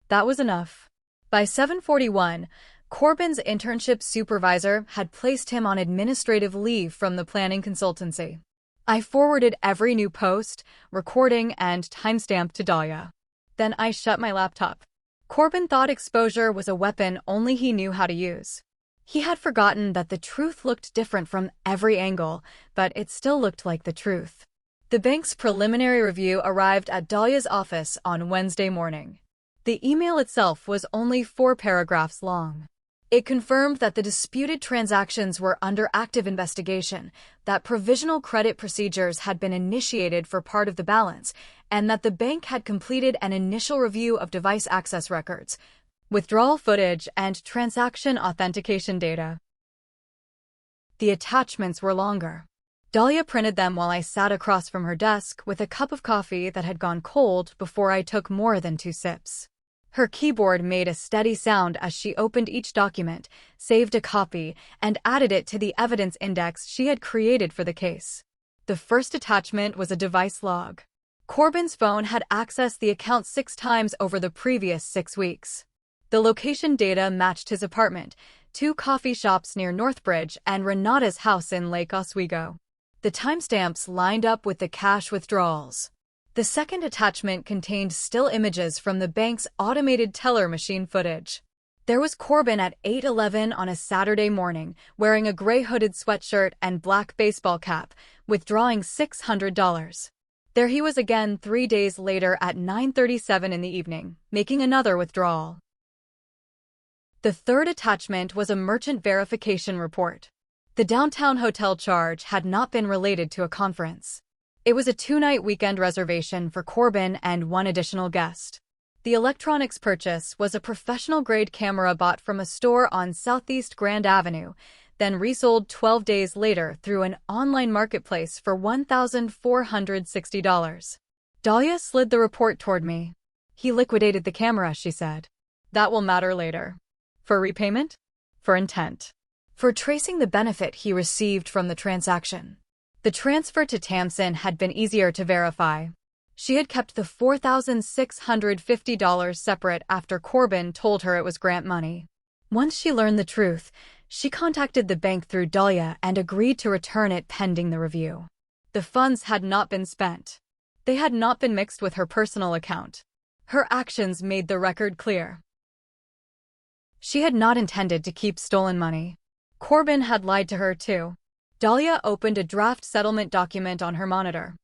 That was enough. By 7:41, Corbin's internship supervisor had placed him on administrative leave from the planning consultancy. I forwarded every new post, recording, and timestamp to Dahlia. Then I shut my laptop. Corbin thought exposure was a weapon only he knew how to use. He had forgotten that the truth looked different from every angle, but it still looked like the truth. The bank's preliminary review arrived at Dahlia's office on Wednesday morning. The email itself was only 4 paragraphs long. It confirmed that the disputed transactions were under active investigation, that provisional credit procedures had been initiated for part of the balance, and that the bank had completed an initial review of device access records, withdrawal footage, and transaction authentication data. The attachments were longer. Dahlia printed them while I sat across from her desk with a cup of coffee that had gone cold before I took more than 2 sips. Her keyboard made a steady sound as she opened each document, saved a copy, and added it to the evidence index she had created for the case. The first attachment was a device log. Corbin's phone had accessed the account 6 times over the previous 6 weeks. The location data matched his apartment, 2 coffee shops near Northbridge, and Renata's house in Lake Oswego. The timestamps lined up with the cash withdrawals. The second attachment contained still images from the bank's automated teller machine footage. There was Corbin at 8:11 on a Saturday morning, wearing a gray hooded sweatshirt and black baseball cap, withdrawing $600. There he was again 3 days later at 9:37 in the evening, making another withdrawal. The third attachment was a merchant verification report. The downtown hotel charge had not been related to a conference. It was a 2-night weekend reservation for Corbin and 1 additional guest. The electronics purchase was a professional-grade camera bought from a store on Southeast Grand Avenue, then resold 12 days later through an online marketplace for $1,460. Dahlia slid the report toward me. He liquidated the camera, she said. That will matter later. For repayment? For intent. For tracing the benefit he received from the transaction. The transfer to Tamsin had been easier to verify. She had kept the $4,650 separate after Corbin told her it was grant money. Once she learned the truth, she contacted the bank through Dahlia and agreed to return it pending the review. The funds had not been spent. They had not been mixed with her personal account. Her actions made the record clear. She had not intended to keep stolen money. Corbin had lied to her too. Dahlia opened a draft settlement document on her monitor.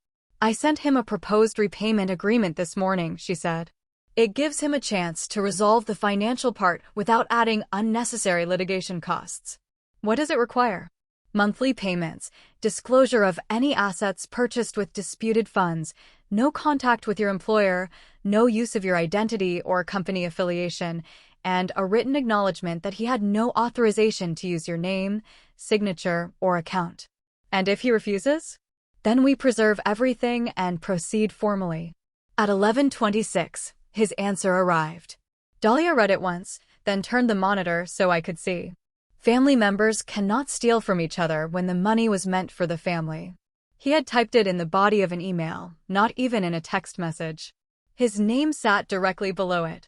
I sent him a proposed repayment agreement this morning, she said. It gives him a chance to resolve the financial part without adding unnecessary litigation costs. What does it require? Monthly payments, disclosure of any assets purchased with disputed funds, no contact with your employer, no use of your identity or company affiliation, and a written acknowledgement that he had no authorization to use your name, signature, or account. And if he refuses? Then we preserve everything and proceed formally. At 11:26, his answer arrived. Dahlia read it once, then turned the monitor so I could see. Family members cannot steal from each other when the money was meant for the family. He had typed it in the body of an email, not even in a text message. His name sat directly below it.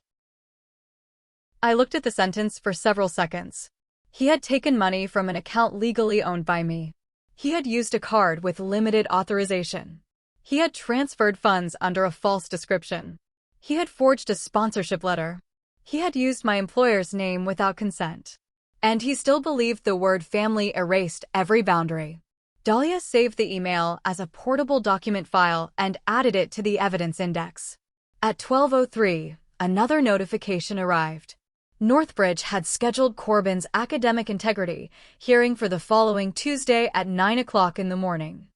I looked at the sentence for several seconds. He had taken money from an account legally owned by me. He had used a card with limited authorization. He had transferred funds under a false description. He had forged a sponsorship letter. He had used my employer's name without consent. And he still believed the word family erased every boundary. Dahlia saved the email as a portable document file and added it to the evidence index. At 12:03, another notification arrived. Northbridge had scheduled Corbin's academic integrity hearing for the following Tuesday at 9 o'clock in the morning.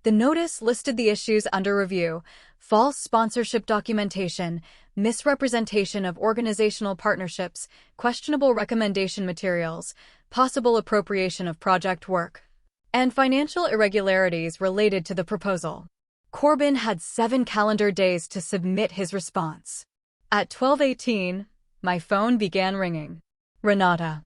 The notice listed the issues under review: false sponsorship documentation, misrepresentation of organizational partnerships, questionable recommendation materials, possible appropriation of project work, and financial irregularities related to the proposal. Corbin had 7 calendar days to submit his response. At 12:18, my phone began ringing. Renata.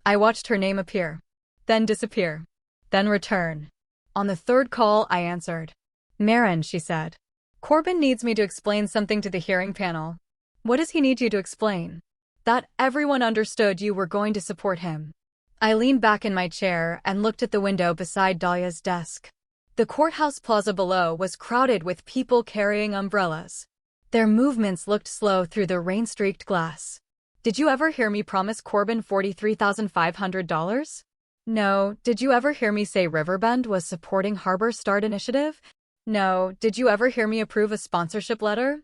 I watched her name appear, then disappear, then return. On the third call, I answered. Marin, she said. Corbin needs me to explain something to the hearing panel. What does he need you to explain? That everyone understood you were going to support him. I leaned back in my chair and looked at the window beside Dahlia's desk. The courthouse plaza below was crowded with people carrying umbrellas. Their movements looked slow through the rain-streaked glass. Did you ever hear me promise Corbin $43,500? No. Did you ever hear me say Riverbend was supporting Harbor Start Initiative? No. Did you ever hear me approve a sponsorship letter?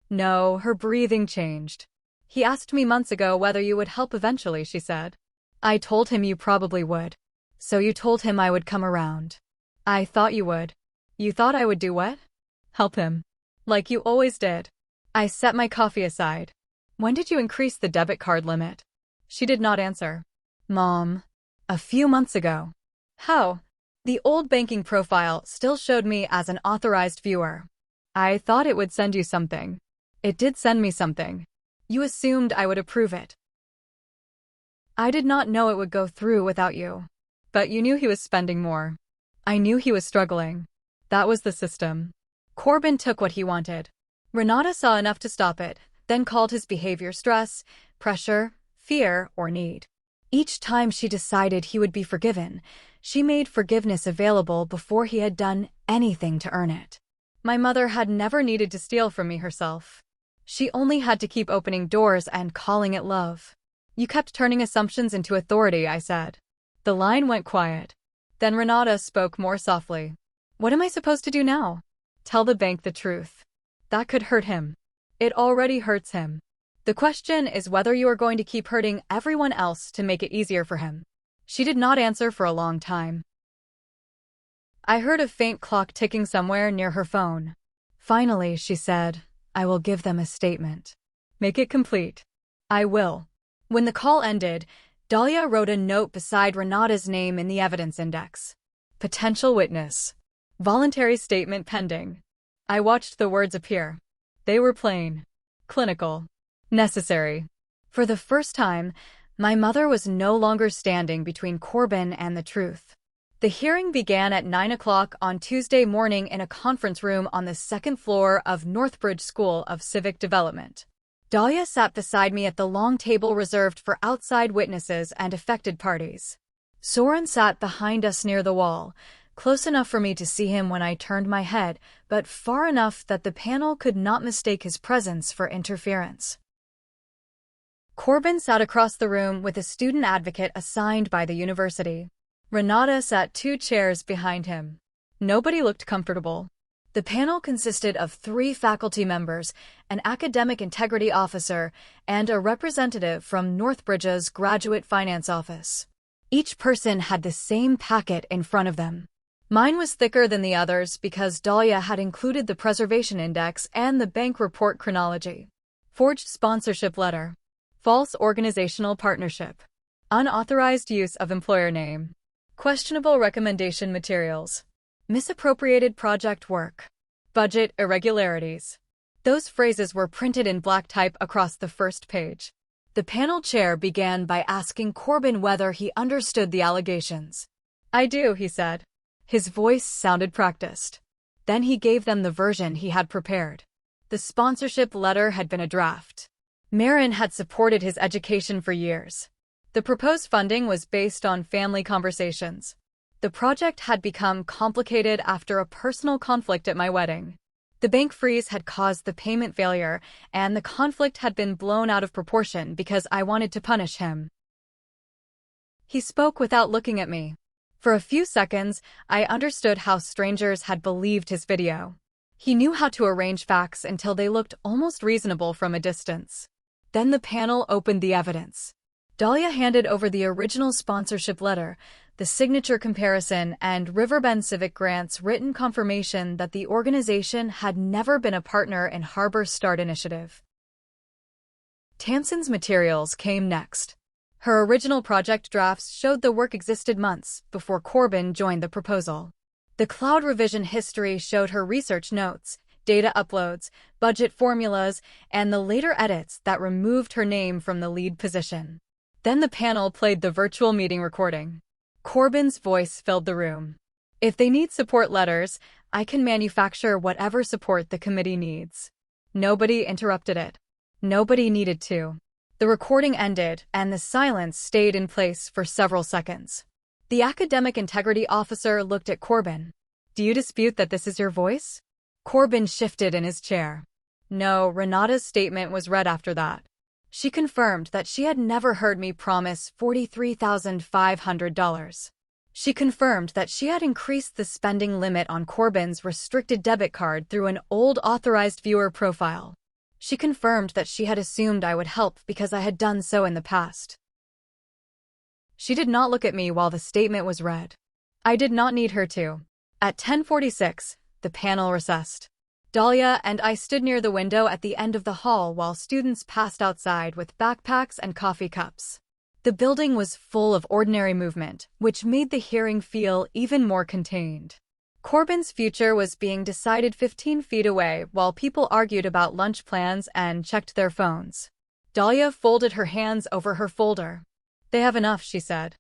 No. Her breathing changed. He asked me months ago whether you would help eventually, she said. I told him you probably would. So you told him I would come around. I thought you would. You thought I would do what? Help him. Like you always did. I set my coffee aside. When did you increase the debit card limit? She did not answer. Mom. A few months ago. How? The old banking profile still showed me as an authorized viewer. I thought it would send you something. It did send me something. You assumed I would approve it. I did not know it would go through without you. But you knew he was spending more. I knew he was struggling. That was the system. Corbin took what he wanted. Renata saw enough to stop it, then called his behavior stress, pressure, fear, or need. Each time she decided he would be forgiven, she made forgiveness available before he had done anything to earn it. My mother had never needed to steal from me herself. She only had to keep opening doors and calling it love. You kept turning assumptions into authority, I said. The line went quiet. Then Renata spoke more softly. What am I supposed to do now? Tell the bank the truth. That could hurt him. It already hurts him. The question is whether you are going to keep hurting everyone else to make it easier for him. She did not answer for a long time. I heard a faint clock ticking somewhere near her phone. Finally, she said, I will give them a statement. Make it complete. I will. When the call ended, Dahlia wrote a note beside Renata's name in the evidence index. Potential witness. Voluntary statement pending. I watched the words appear. They were plain. Clinical. Necessary. For the first time, my mother was no longer standing between Corbin and the truth. The hearing began at 9 o'clock on Tuesday morning in a conference room on the second floor of Northbridge School of Civic Development. Dahlia sat beside me at the long table reserved for outside witnesses and affected parties. Soren sat behind us near the wall, close enough for me to see him when I turned my head, but far enough that the panel could not mistake his presence for interference. Corbin sat across the room with a student advocate assigned by the university. Renata sat 2 chairs behind him. Nobody looked comfortable. The panel consisted of 3 faculty members, an academic integrity officer, and a representative from Northbridge's graduate finance office. Each person had the same packet in front of them. Mine was thicker than the others because Dahlia had included the preservation index and the bank report chronology. Forged sponsorship letter. False organizational partnership. Unauthorized use of employer name. Questionable recommendation materials. Misappropriated project work. Budget irregularities. Those phrases were printed in black type across the first page. The panel chair began by asking Corbin whether he understood the allegations. I do, he said. His voice sounded practiced. Then he gave them the version he had prepared. The sponsorship letter had been a draft. Marin had supported his education for years. The proposed funding was based on family conversations. The project had become complicated after a personal conflict at my wedding. The bank freeze had caused the payment failure, and the conflict had been blown out of proportion because I wanted to punish him. He spoke without looking at me. For a few seconds, I understood how strangers had believed his video. He knew how to arrange facts until they looked almost reasonable from a distance. Then the panel opened the evidence. Dahlia handed over the original sponsorship letter, the signature comparison, and Riverbend Civic Grant's written confirmation that the organization had never been a partner in Harbor Start Initiative. Tamsin's materials came next. Her original project drafts showed the work existed months before Corbin joined the proposal. The cloud revision history showed her research notes, data uploads, budget formulas, and the later edits that removed her name from the lead position. Then the panel played the virtual meeting recording. Corbin's voice filled the room. "If they need support letters, I can manufacture whatever support the committee needs." Nobody interrupted it. Nobody needed to. The recording ended, and the silence stayed in place for several seconds. The academic integrity officer looked at Corbin. "Do you dispute that this is your voice?" Corbin shifted in his chair. No, Renata's statement was read after that. She confirmed that she had never heard me promise $43,500. She confirmed that she had increased the spending limit on Corbin's restricted debit card through an old authorized viewer profile. She confirmed that she had assumed I would help because I had done so in the past. She did not look at me while the statement was read. I did not need her to. At 10:46, the panel recessed. Dahlia and I stood near the window at the end of the hall while students passed outside with backpacks and coffee cups. The building was full of ordinary movement, which made the hearing feel even more contained. Corbin's future was being decided 15 feet away while people argued about lunch plans and checked their phones. Dahlia folded her hands over her folder. "They have enough," she said.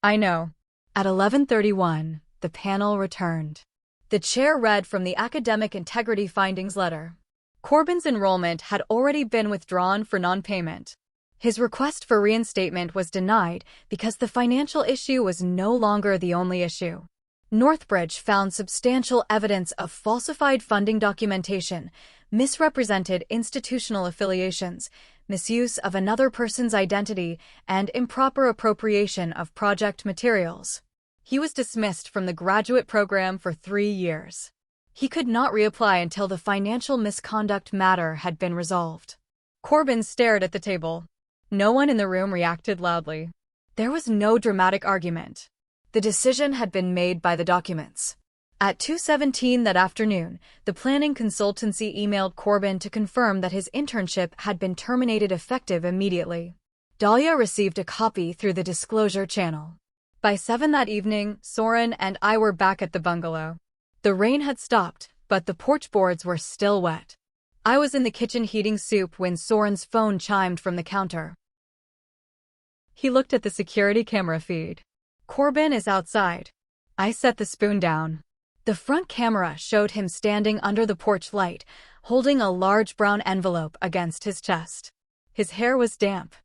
"I know." At 11:31, the panel returned. The chair read from the Academic Integrity Findings letter. Corbin's enrollment had already been withdrawn for non-payment. His request for reinstatement was denied because the financial issue was no longer the only issue. Northbridge found substantial evidence of falsified funding documentation, misrepresented institutional affiliations, misuse of another person's identity, and improper appropriation of project materials. He was dismissed from the graduate program for 3 years. He could not reapply until the financial misconduct matter had been resolved. Corbin stared at the table. No one in the room reacted loudly. There was no dramatic argument. The decision had been made by the documents. At 2:17 that afternoon, the planning consultancy emailed Corbin to confirm that his internship had been terminated effective immediately. Dahlia received a copy through the disclosure channel. By 7 that evening, Soren and I were back at the bungalow. The rain had stopped, but the porch boards were still wet. I was in the kitchen heating soup when Soren's phone chimed from the counter. He looked at the security camera feed. "Corbin is outside." I set the spoon down. The front camera showed him standing under the porch light, holding a large brown envelope against his chest. His hair was damp.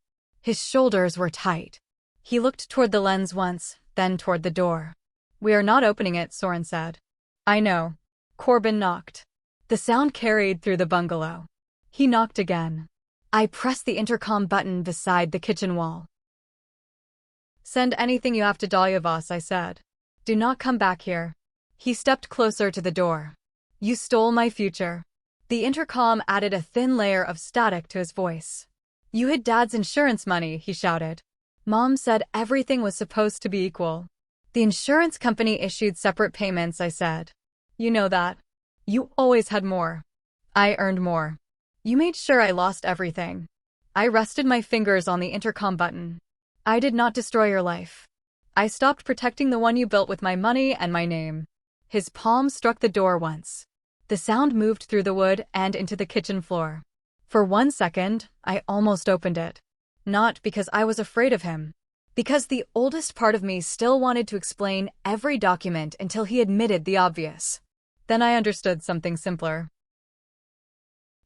His shoulders were tight. He looked toward the lens once, then toward the door. "We are not opening it," Soren said. "I know." Corbin knocked. The sound carried through the bungalow. He knocked again. I pressed the intercom button beside the kitchen wall. "Send anything you have to Dahlia Voss," I said. "Do not come back here." He stepped closer to the door. "You stole my future." The intercom added a thin layer of static to his voice. "You hid Dad's insurance money," he shouted. "Mom said everything was supposed to be equal." "The insurance company issued separate payments," I said. "You know that. You always had more." "I earned more." "You made sure I lost everything." I rested my fingers on the intercom button. "I did not destroy your life. I stopped protecting the one you built with my money and my name." His palm struck the door once. The sound moved through the wood and into the kitchen floor. For 1 second, I almost opened it. Not because I was afraid of him. Because the oldest part of me still wanted to explain every document until he admitted the obvious. Then I understood something simpler.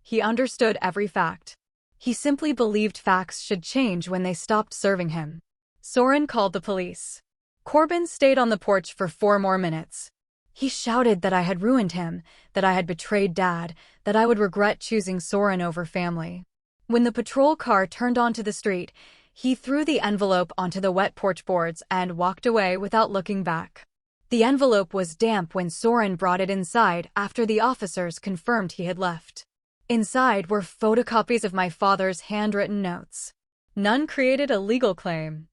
He understood every fact. He simply believed facts should change when they stopped serving him. Soren called the police. Corbin stayed on the porch for 4 more minutes. He shouted that I had ruined him, that I had betrayed Dad, that I would regret choosing Soren over family. When the patrol car turned onto the street, He threw the envelope onto the wet porch boards and walked away without looking back. The envelope was damp when Soren brought it inside after the officers confirmed he had left. Inside were photocopies of my father's handwritten notes. None created a legal claim.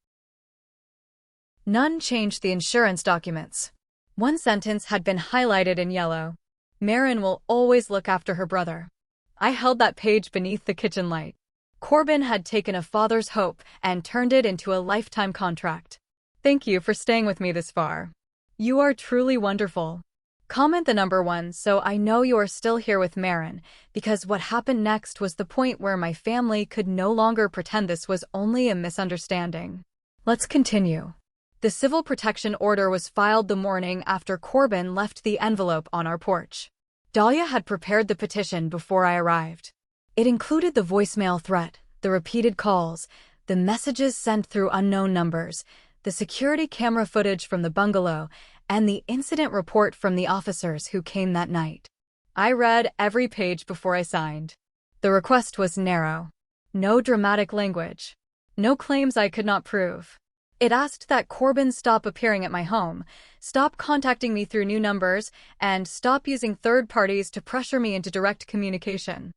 None changed the insurance documents. One sentence had been highlighted in yellow. Maren will always look after her brother. I held that page beneath the kitchen light. Corbin had taken a father's hope and turned it into a lifetime contract. Thank you for staying with me this far. You are truly wonderful. Comment the number 1 so I know you are still here with Maren, because what happened next was the point where my family could no longer pretend this was only a misunderstanding. Let's continue. The civil protection order was filed the morning after Corbin left the envelope on our porch. Dahlia had prepared the petition before I arrived. It included the voicemail threat, the repeated calls, the messages sent through unknown numbers, the security camera footage from the bungalow, and the incident report from the officers who came that night. I read every page before I signed. The request was narrow. No dramatic language. No claims I could not prove. It asked that Corbin stop appearing at my home, stop contacting me through new numbers, and stop using third parties to pressure me into direct communication.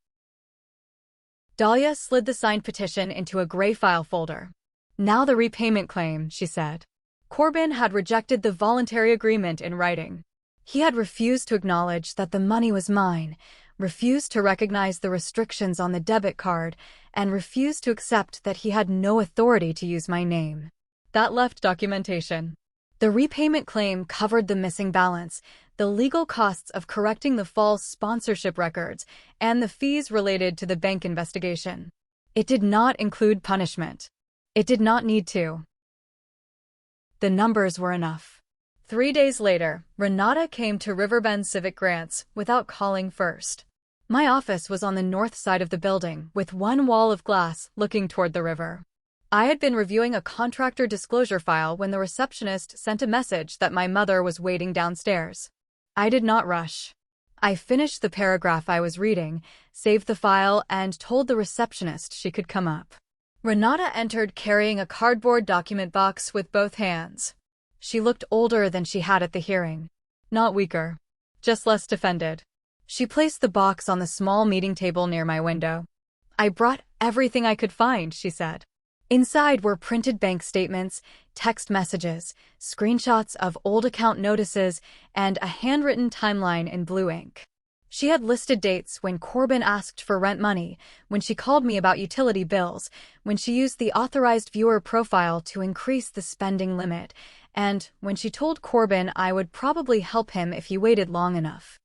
Dahlia slid the signed petition into a gray file folder. Now the repayment claim, she said. Corbin had rejected the voluntary agreement in writing. He had refused to acknowledge that the money was mine, refused to recognize the restrictions on the debit card, and refused to accept that he had no authority to use my name. That left documentation. The repayment claim covered the missing balance, the legal costs of correcting the false sponsorship records, and the fees related to the bank investigation. It did not include punishment. It did not need to. The numbers were enough. 3 days later, Renata came to Riverbend Civic Grants without calling first. My office was on the north side of the building, with one wall of glass looking toward the river. I had been reviewing a contractor disclosure file when the receptionist sent a message that my mother was waiting downstairs. I did not rush. I finished the paragraph I was reading, saved the file, and told the receptionist she could come up. Renata entered carrying a cardboard document box with both hands. She looked older than she had at the hearing. Not weaker. Just less defended. She placed the box on the small meeting table near my window. I brought everything I could find, she said. Inside were printed bank statements, text messages, screenshots of old account notices, and a handwritten timeline in blue ink. She had listed dates when Corbin asked for rent money, when she called me about utility bills, when she used the authorized viewer profile to increase the spending limit, and when she told Corbin I would probably help him if he waited long enough.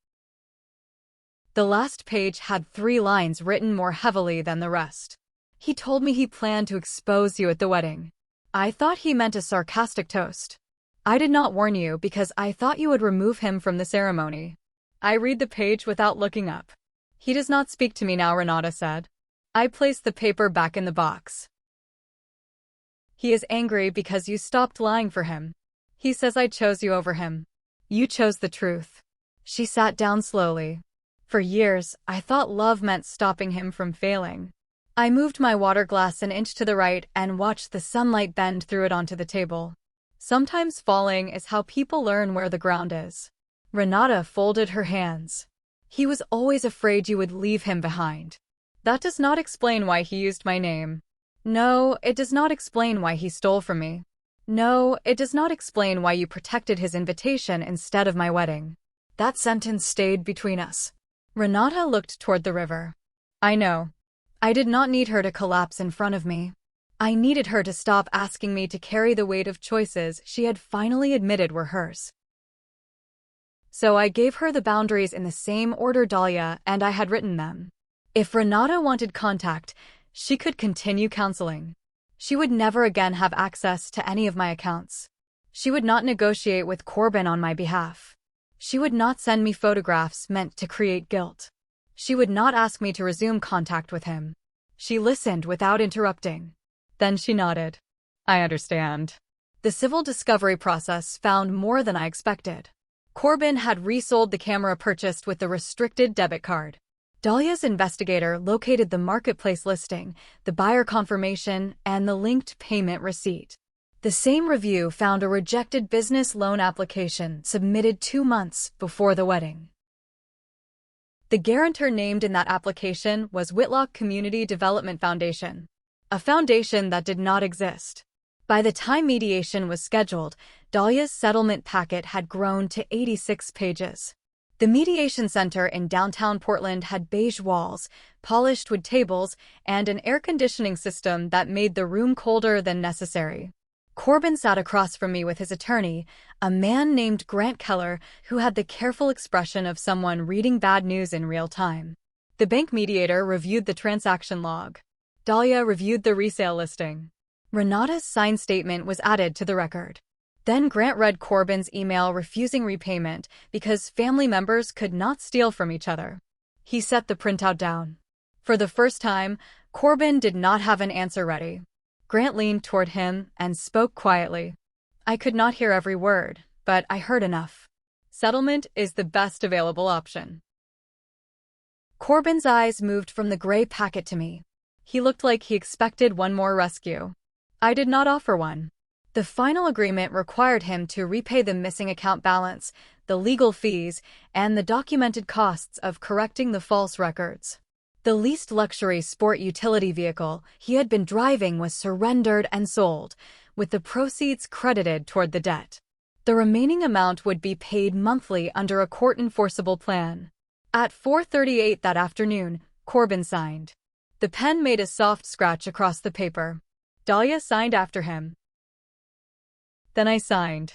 The last page had 3 lines written more heavily than the rest. He told me he planned to expose you at the wedding. I thought he meant a sarcastic toast. I did not warn you because I thought you would remove him from the ceremony. I read the page without looking up. He does not speak to me now, Renata said. I placed the paper back in the box. He is angry because you stopped lying for him. He says I chose you over him. You chose the truth. She sat down slowly. For years, I thought love meant stopping him from failing. I moved my water glass an inch to the right and watched the sunlight bend through it onto the table. Sometimes falling is how people learn where the ground is. Renata folded her hands. He was always afraid you would leave him behind. That does not explain why he used my name. No, it does not explain why he stole from me. No, it does not explain why you protected his invitation instead of my wedding. That sentence stayed between us. Renata looked toward the river. I know. I did not need her to collapse in front of me. I needed her to stop asking me to carry the weight of choices she had finally admitted were hers. So I gave her the boundaries in the same order Dahlia and I had written them. If Renata wanted contact, she could continue counseling. She would never again have access to any of my accounts. She would not negotiate with Corbin on my behalf. She would not send me photographs meant to create guilt. She would not ask me to resume contact with him. She listened without interrupting. Then she nodded. I understand. The civil discovery process found more than I expected. Corbin had resold the camera purchased with the restricted debit card. Dahlia's investigator located the marketplace listing, the buyer confirmation, and the linked payment receipt. The same review found a rejected business loan application submitted 2 months before the wedding. The guarantor named in that application was Whitlock Community Development Foundation, a foundation that did not exist. By the time mediation was scheduled, Dahlia's settlement packet had grown to 86 pages. The mediation center in downtown Portland had beige walls, polished wood tables, and an air conditioning system that made the room colder than necessary. Corbin sat across from me with his attorney, a man named Grant Keller, who had the careful expression of someone reading bad news in real time. The bank mediator reviewed the transaction log. Dahlia reviewed the resale listing. Renata's signed statement was added to the record. Then Grant read Corbin's email refusing repayment because family members could not steal from each other. He set the printout down. For the first time, Corbin did not have an answer ready. Grant leaned toward him and spoke quietly. I could not hear every word, but I heard enough. Settlement is the best available option. Corbin's eyes moved from the gray packet to me. He looked like he expected one more rescue. I did not offer one. The final agreement required him to repay the missing account balance, the legal fees, and the documented costs of correcting the false records. The least luxury sport utility vehicle he had been driving was surrendered and sold, with the proceeds credited toward the debt. The remaining amount would be paid monthly under a court-enforceable plan. At 4:38 that afternoon, Corbin signed. The pen made a soft scratch across the paper. Dahlia signed after him. Then I signed.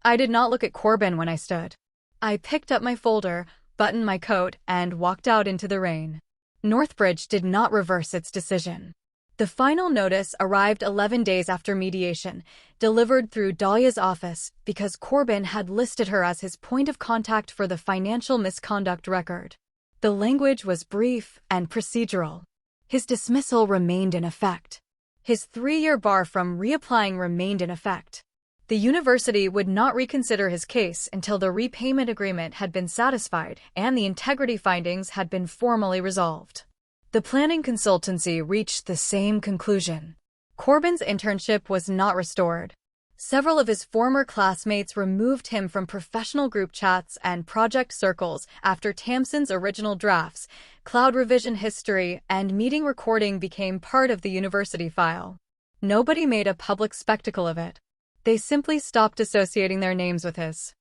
I did not look at Corbin when I stood. I picked up my folder, buttoned my coat, and walked out into the rain. Northbridge did not reverse its decision. The final notice arrived 11 days after mediation, delivered through Dahlia's office because Corbin had listed her as his point of contact for the financial misconduct record. The language was brief and procedural. His dismissal remained in effect. His 3-year bar from reapplying remained in effect. The university would not reconsider his case until the repayment agreement had been satisfied and the integrity findings had been formally resolved. The planning consultancy reached the same conclusion. Corbin's internship was not restored. Several of his former classmates removed him from professional group chats and project circles after Tamsin's original drafts, cloud revision history, and meeting recording became part of the university file. Nobody made a public spectacle of it. They simply stopped associating their names with his.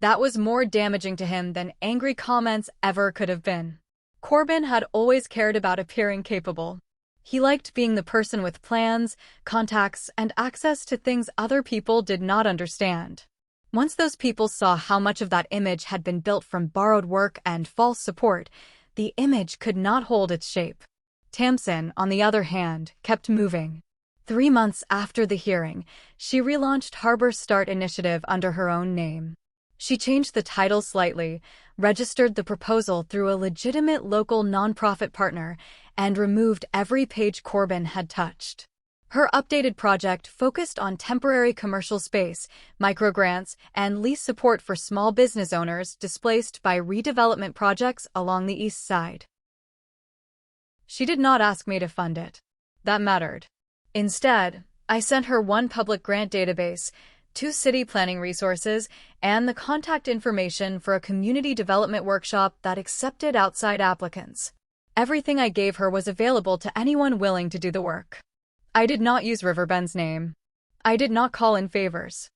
That was more damaging to him than angry comments ever could have been. Corbin had always cared about appearing capable. He liked being the person with plans, contacts, and access to things other people did not understand. Once those people saw how much of that image had been built from borrowed work and false support, the image could not hold its shape. Tamsin, on the other hand, kept moving. 3 months after the hearing, she relaunched Harbor Start Initiative under her own name. She changed the title slightly, registered the proposal through a legitimate local nonprofit partner, and removed every page Corbin had touched. Her updated project focused on temporary commercial space, microgrants, and lease support for small business owners displaced by redevelopment projects along the east side. She did not ask me to fund it. That mattered. Instead, I sent her 1 public grant database, 2 city planning resources, and the contact information for a community development workshop that accepted outside applicants. Everything I gave her was available to anyone willing to do the work. I did not use Riverbend's name. I did not call in favors.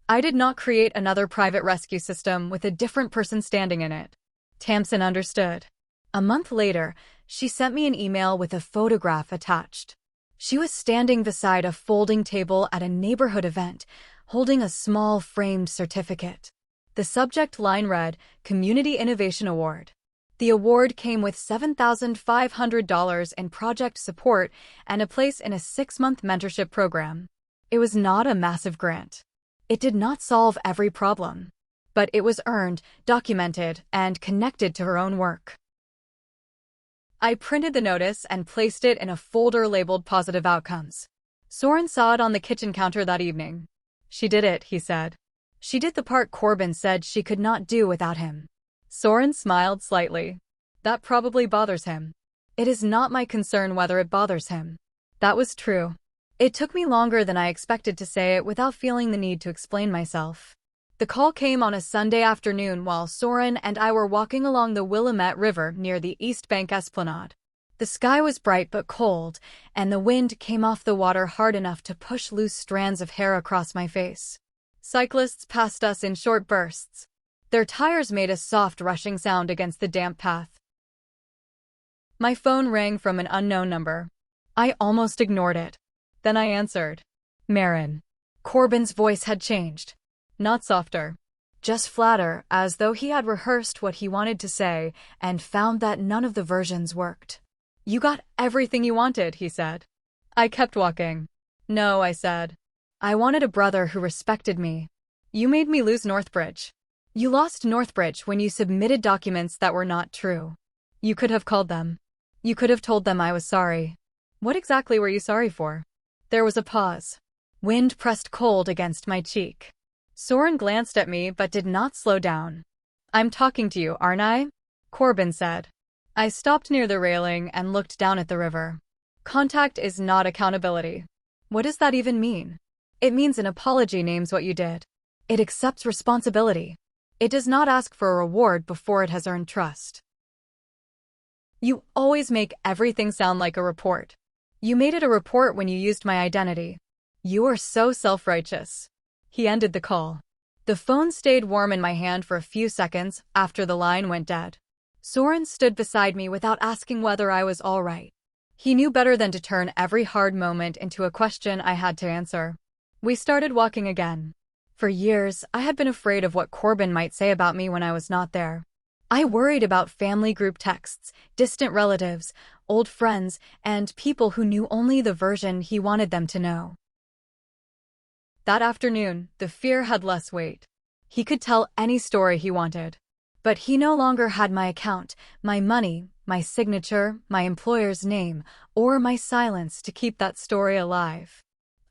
I did not create another private rescue system with a different person standing in it. Tamsin understood. A month later, she sent me an email with a photograph attached. She was standing beside a folding table at a neighborhood event, holding a small framed certificate. The subject line read, Community Innovation Award. The award came with $7,500 in project support and a place in a 6-month mentorship program. It was not a massive grant. It did not solve every problem. But it was earned, documented, and connected to her own work. I printed the notice and placed it in a folder labeled Positive Outcomes. Soren saw it on the kitchen counter that evening. She did it, he said. She did the part Corbin said she could not do without him. Soren smiled slightly. That probably bothers him. It is not my concern whether it bothers him. That was true. It took me longer than I expected to say it without feeling the need to explain myself. The call came on a Sunday afternoon while Soren and I were walking along the Willamette River near the East Bank Esplanade. The sky was bright but cold, and the wind came off the water hard enough to push loose strands of hair across my face. Cyclists passed us in short bursts. Their tires made a soft rushing sound against the damp path. My phone rang from an unknown number. I almost ignored it. Then I answered. Marin. Corbin's voice had changed. Not softer. Just flatter, as though he had rehearsed what he wanted to say and found that none of the versions worked. You got everything you wanted, he said. I kept walking. No, I said. I wanted a brother who respected me. You made me lose Northbridge. You lost Northbridge when you submitted documents that were not true. You could have called them. You could have told them I was sorry. What exactly were you sorry for? There was a pause. Wind pressed cold against my cheek. Soren glanced at me but did not slow down. I'm talking to you, aren't I? Corbin said. I stopped near the railing and looked down at the river. Contact is not accountability. What does that even mean? It means an apology names what you did. It accepts responsibility. It does not ask for a reward before it has earned trust. You always make everything sound like a report. You made it a report when you used my identity. You are so self-righteous. He ended the call. The phone stayed warm in my hand for a few seconds after the line went dead. Soren stood beside me without asking whether I was all right. He knew better than to turn every hard moment into a question I had to answer. We started walking again. For years, I had been afraid of what Corbin might say about me when I was not there. I worried about family group texts, distant relatives, old friends, and people who knew only the version he wanted them to know. That afternoon, the fear had less weight. He could tell any story he wanted. But he no longer had my account, my money, my signature, my employer's name, or my silence to keep that story alive.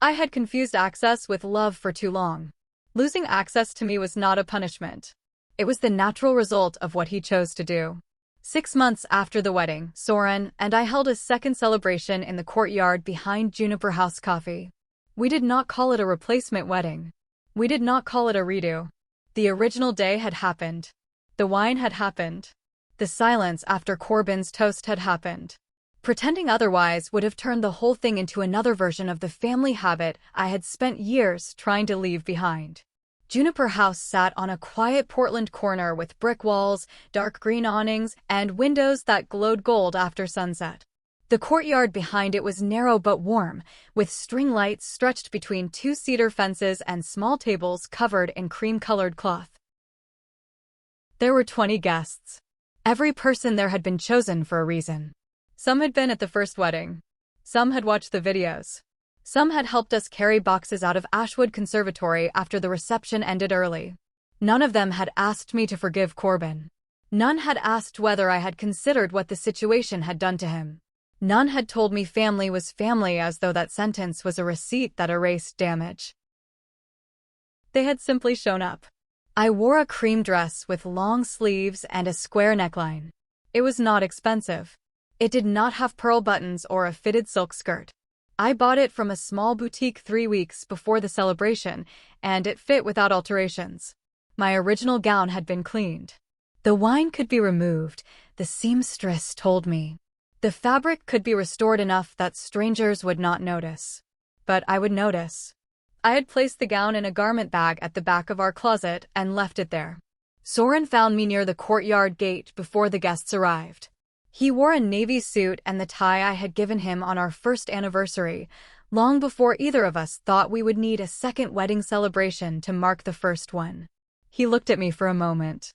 I had confused access with love for too long. Losing access to me was not a punishment. It was the natural result of what he chose to do. 6 months after the wedding, Soren and I held a second celebration in the courtyard behind Juniper House Coffee. We did not call it a replacement wedding. We did not call it a redo. The original day had happened. The wine had happened. The silence after Corbin's toast had happened. Pretending otherwise would have turned the whole thing into another version of the family habit I had spent years trying to leave behind. Juniper House sat on a quiet Portland corner with brick walls, dark green awnings, and windows that glowed gold after sunset. The courtyard behind it was narrow but warm, with string lights stretched between two cedar fences and small tables covered in cream-colored cloth. There were 20 guests. Every person there had been chosen for a reason. Some had been at the first wedding. Some had watched the videos. Some had helped us carry boxes out of Ashwood Conservatory after the reception ended early. None of them had asked me to forgive Corbin. None had asked whether I had considered what the situation had done to him. None had told me family was family as though that sentence was a receipt that erased damage. They had simply shown up. I wore a cream dress with long sleeves and a square neckline. It was not expensive. It did not have pearl buttons or a fitted silk skirt. I bought it from a small boutique 3 weeks before the celebration, and it fit without alterations. My original gown had been cleaned. The wine could be removed, the seamstress told me. The fabric could be restored enough that strangers would not notice. But I would notice. I had placed the gown in a garment bag at the back of our closet and left it there. Soren found me near the courtyard gate before the guests arrived. He wore a navy suit and the tie I had given him on our first anniversary, long before either of us thought we would need a second wedding celebration to mark the first one. He looked at me for a moment.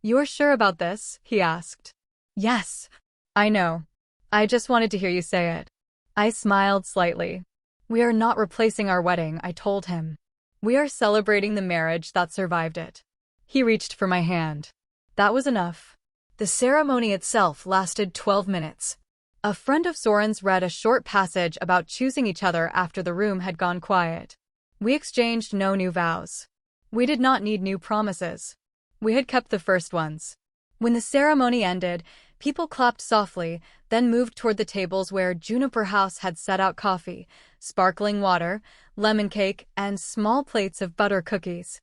"You're sure about this?" he asked. "Yes. I know. I just wanted to hear you say it." I smiled slightly. "We are not replacing our wedding," I told him. "We are celebrating the marriage that survived it." He reached for my hand. That was enough. The ceremony itself lasted 12 minutes. A friend of Soren's read a short passage about choosing each other after the room had gone quiet. We exchanged no new vows. We did not need new promises. We had kept the first ones. When the ceremony ended, people clapped softly, then moved toward the tables where Juniper House had set out coffee, sparkling water, lemon cake, and small plates of butter cookies.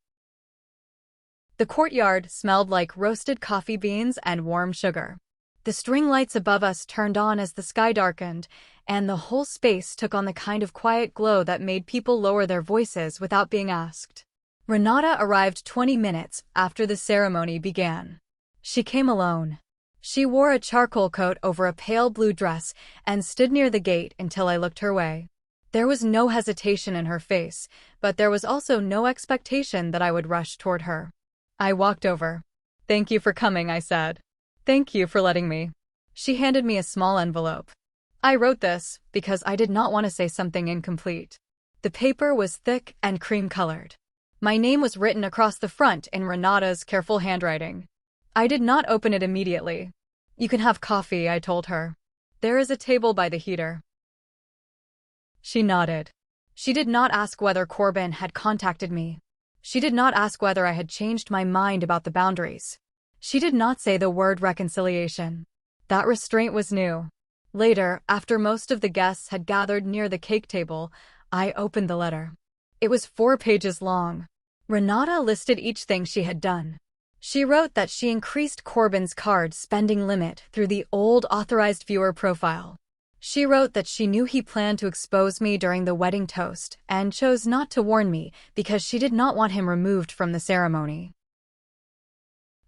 The courtyard smelled like roasted coffee beans and warm sugar. The string lights above us turned on as the sky darkened, and the whole space took on the kind of quiet glow that made people lower their voices without being asked. Renata arrived 20 minutes after the ceremony began. She came alone. She wore a charcoal coat over a pale blue dress and stood near the gate until I looked her way. There was no hesitation in her face, but there was also no expectation that I would rush toward her. I walked over. "Thank you for coming," I said. "Thank you for letting me." She handed me a small envelope. I wrote this because I did not want to say something incomplete. The paper was thick and cream-colored. My name was written across the front in Renata's careful handwriting. I did not open it immediately. "You can have coffee," I told her. "There is a table by the heater." She nodded. She did not ask whether Corbin had contacted me. She did not ask whether I had changed my mind about the boundaries. She did not say the word reconciliation. That restraint was new. Later, after most of the guests had gathered near the cake table, I opened the letter. It was 4 pages long. Renata listed each thing she had done. She wrote that she increased Corbin's card spending limit through the old authorized viewer profile. She wrote that she knew he planned to expose me during the wedding toast and chose not to warn me because she did not want him removed from the ceremony.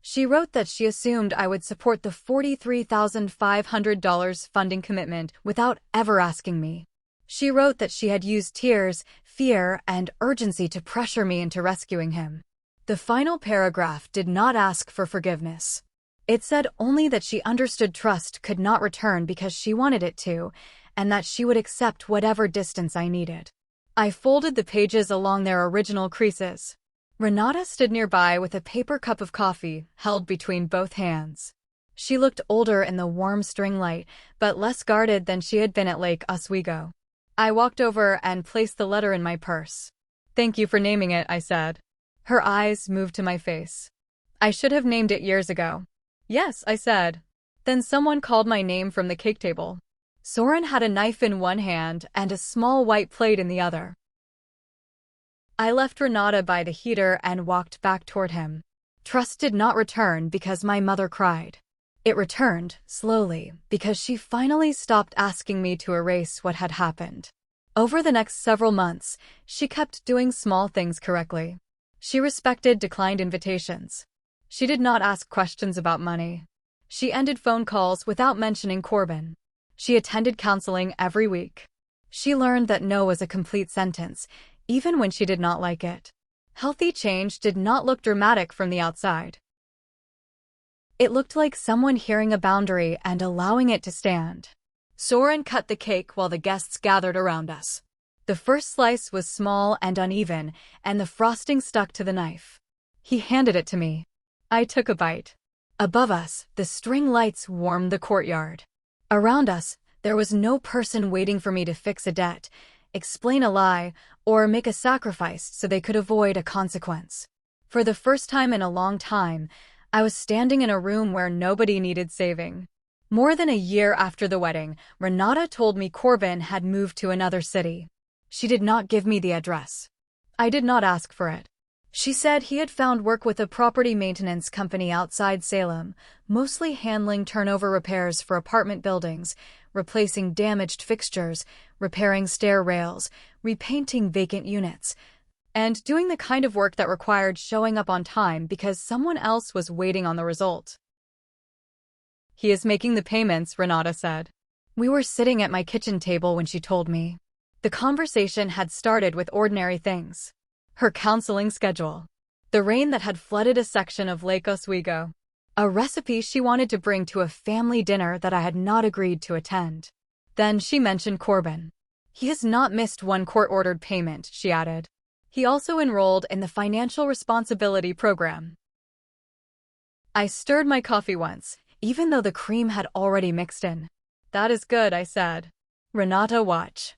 She wrote that she assumed I would support the $43,500 funding commitment without ever asking me. She wrote that she had used tears, fear, and urgency to pressure me into rescuing him. The final paragraph did not ask for forgiveness. It said only that she understood trust could not return because she wanted it to, and that she would accept whatever distance I needed. I folded the pages along their original creases. Renata stood nearby with a paper cup of coffee held between both hands. She looked older in the warm string light, but less guarded than she had been at Lake Oswego. I walked over and placed the letter in my purse. "Thank you for naming it," I said. Her eyes moved to my face. "I should have named it years ago." "Yes," I said. Then someone called my name from the cake table. Soren had a knife in one hand and a small white plate in the other. I left Renata by the heater and walked back toward him. Trust did not return because my mother cried. It returned, slowly, because she finally stopped asking me to erase what had happened. Over the next several months, she kept doing small things correctly. She respected declined invitations. She did not ask questions about money. She ended phone calls without mentioning Corbin. She attended counseling every week. She learned that no was a complete sentence, even when she did not like it. Healthy change did not look dramatic from the outside. It looked like someone hearing a boundary and allowing it to stand. Soren cut the cake while the guests gathered around us. The first slice was small and uneven, and the frosting stuck to the knife. He handed it to me. I took a bite. Above us, the string lights warmed the courtyard. Around us, there was no person waiting for me to fix a debt, explain a lie, or make a sacrifice so they could avoid a consequence. For the first time in a long time, I was standing in a room where nobody needed saving. More than a year after the wedding, Renata told me Corbin had moved to another city. She did not give me the address. I did not ask for it. She said he had found work with a property maintenance company outside Salem, mostly handling turnover repairs for apartment buildings, replacing damaged fixtures, repairing stair rails, repainting vacant units, and doing the kind of work that required showing up on time because someone else was waiting on the result. "He is making the payments," Renata said. We were sitting at my kitchen table when she told me. The conversation had started with ordinary things. Her counseling schedule. The rain that had flooded a section of Lake Oswego. A recipe she wanted to bring to a family dinner that I had not agreed to attend. Then she mentioned Corbin. "He has not missed one court-ordered payment," she added. "He also enrolled in the Financial Responsibility Program." I stirred my coffee once, even though the cream had already mixed in. "That is good," I said. Renata, watch.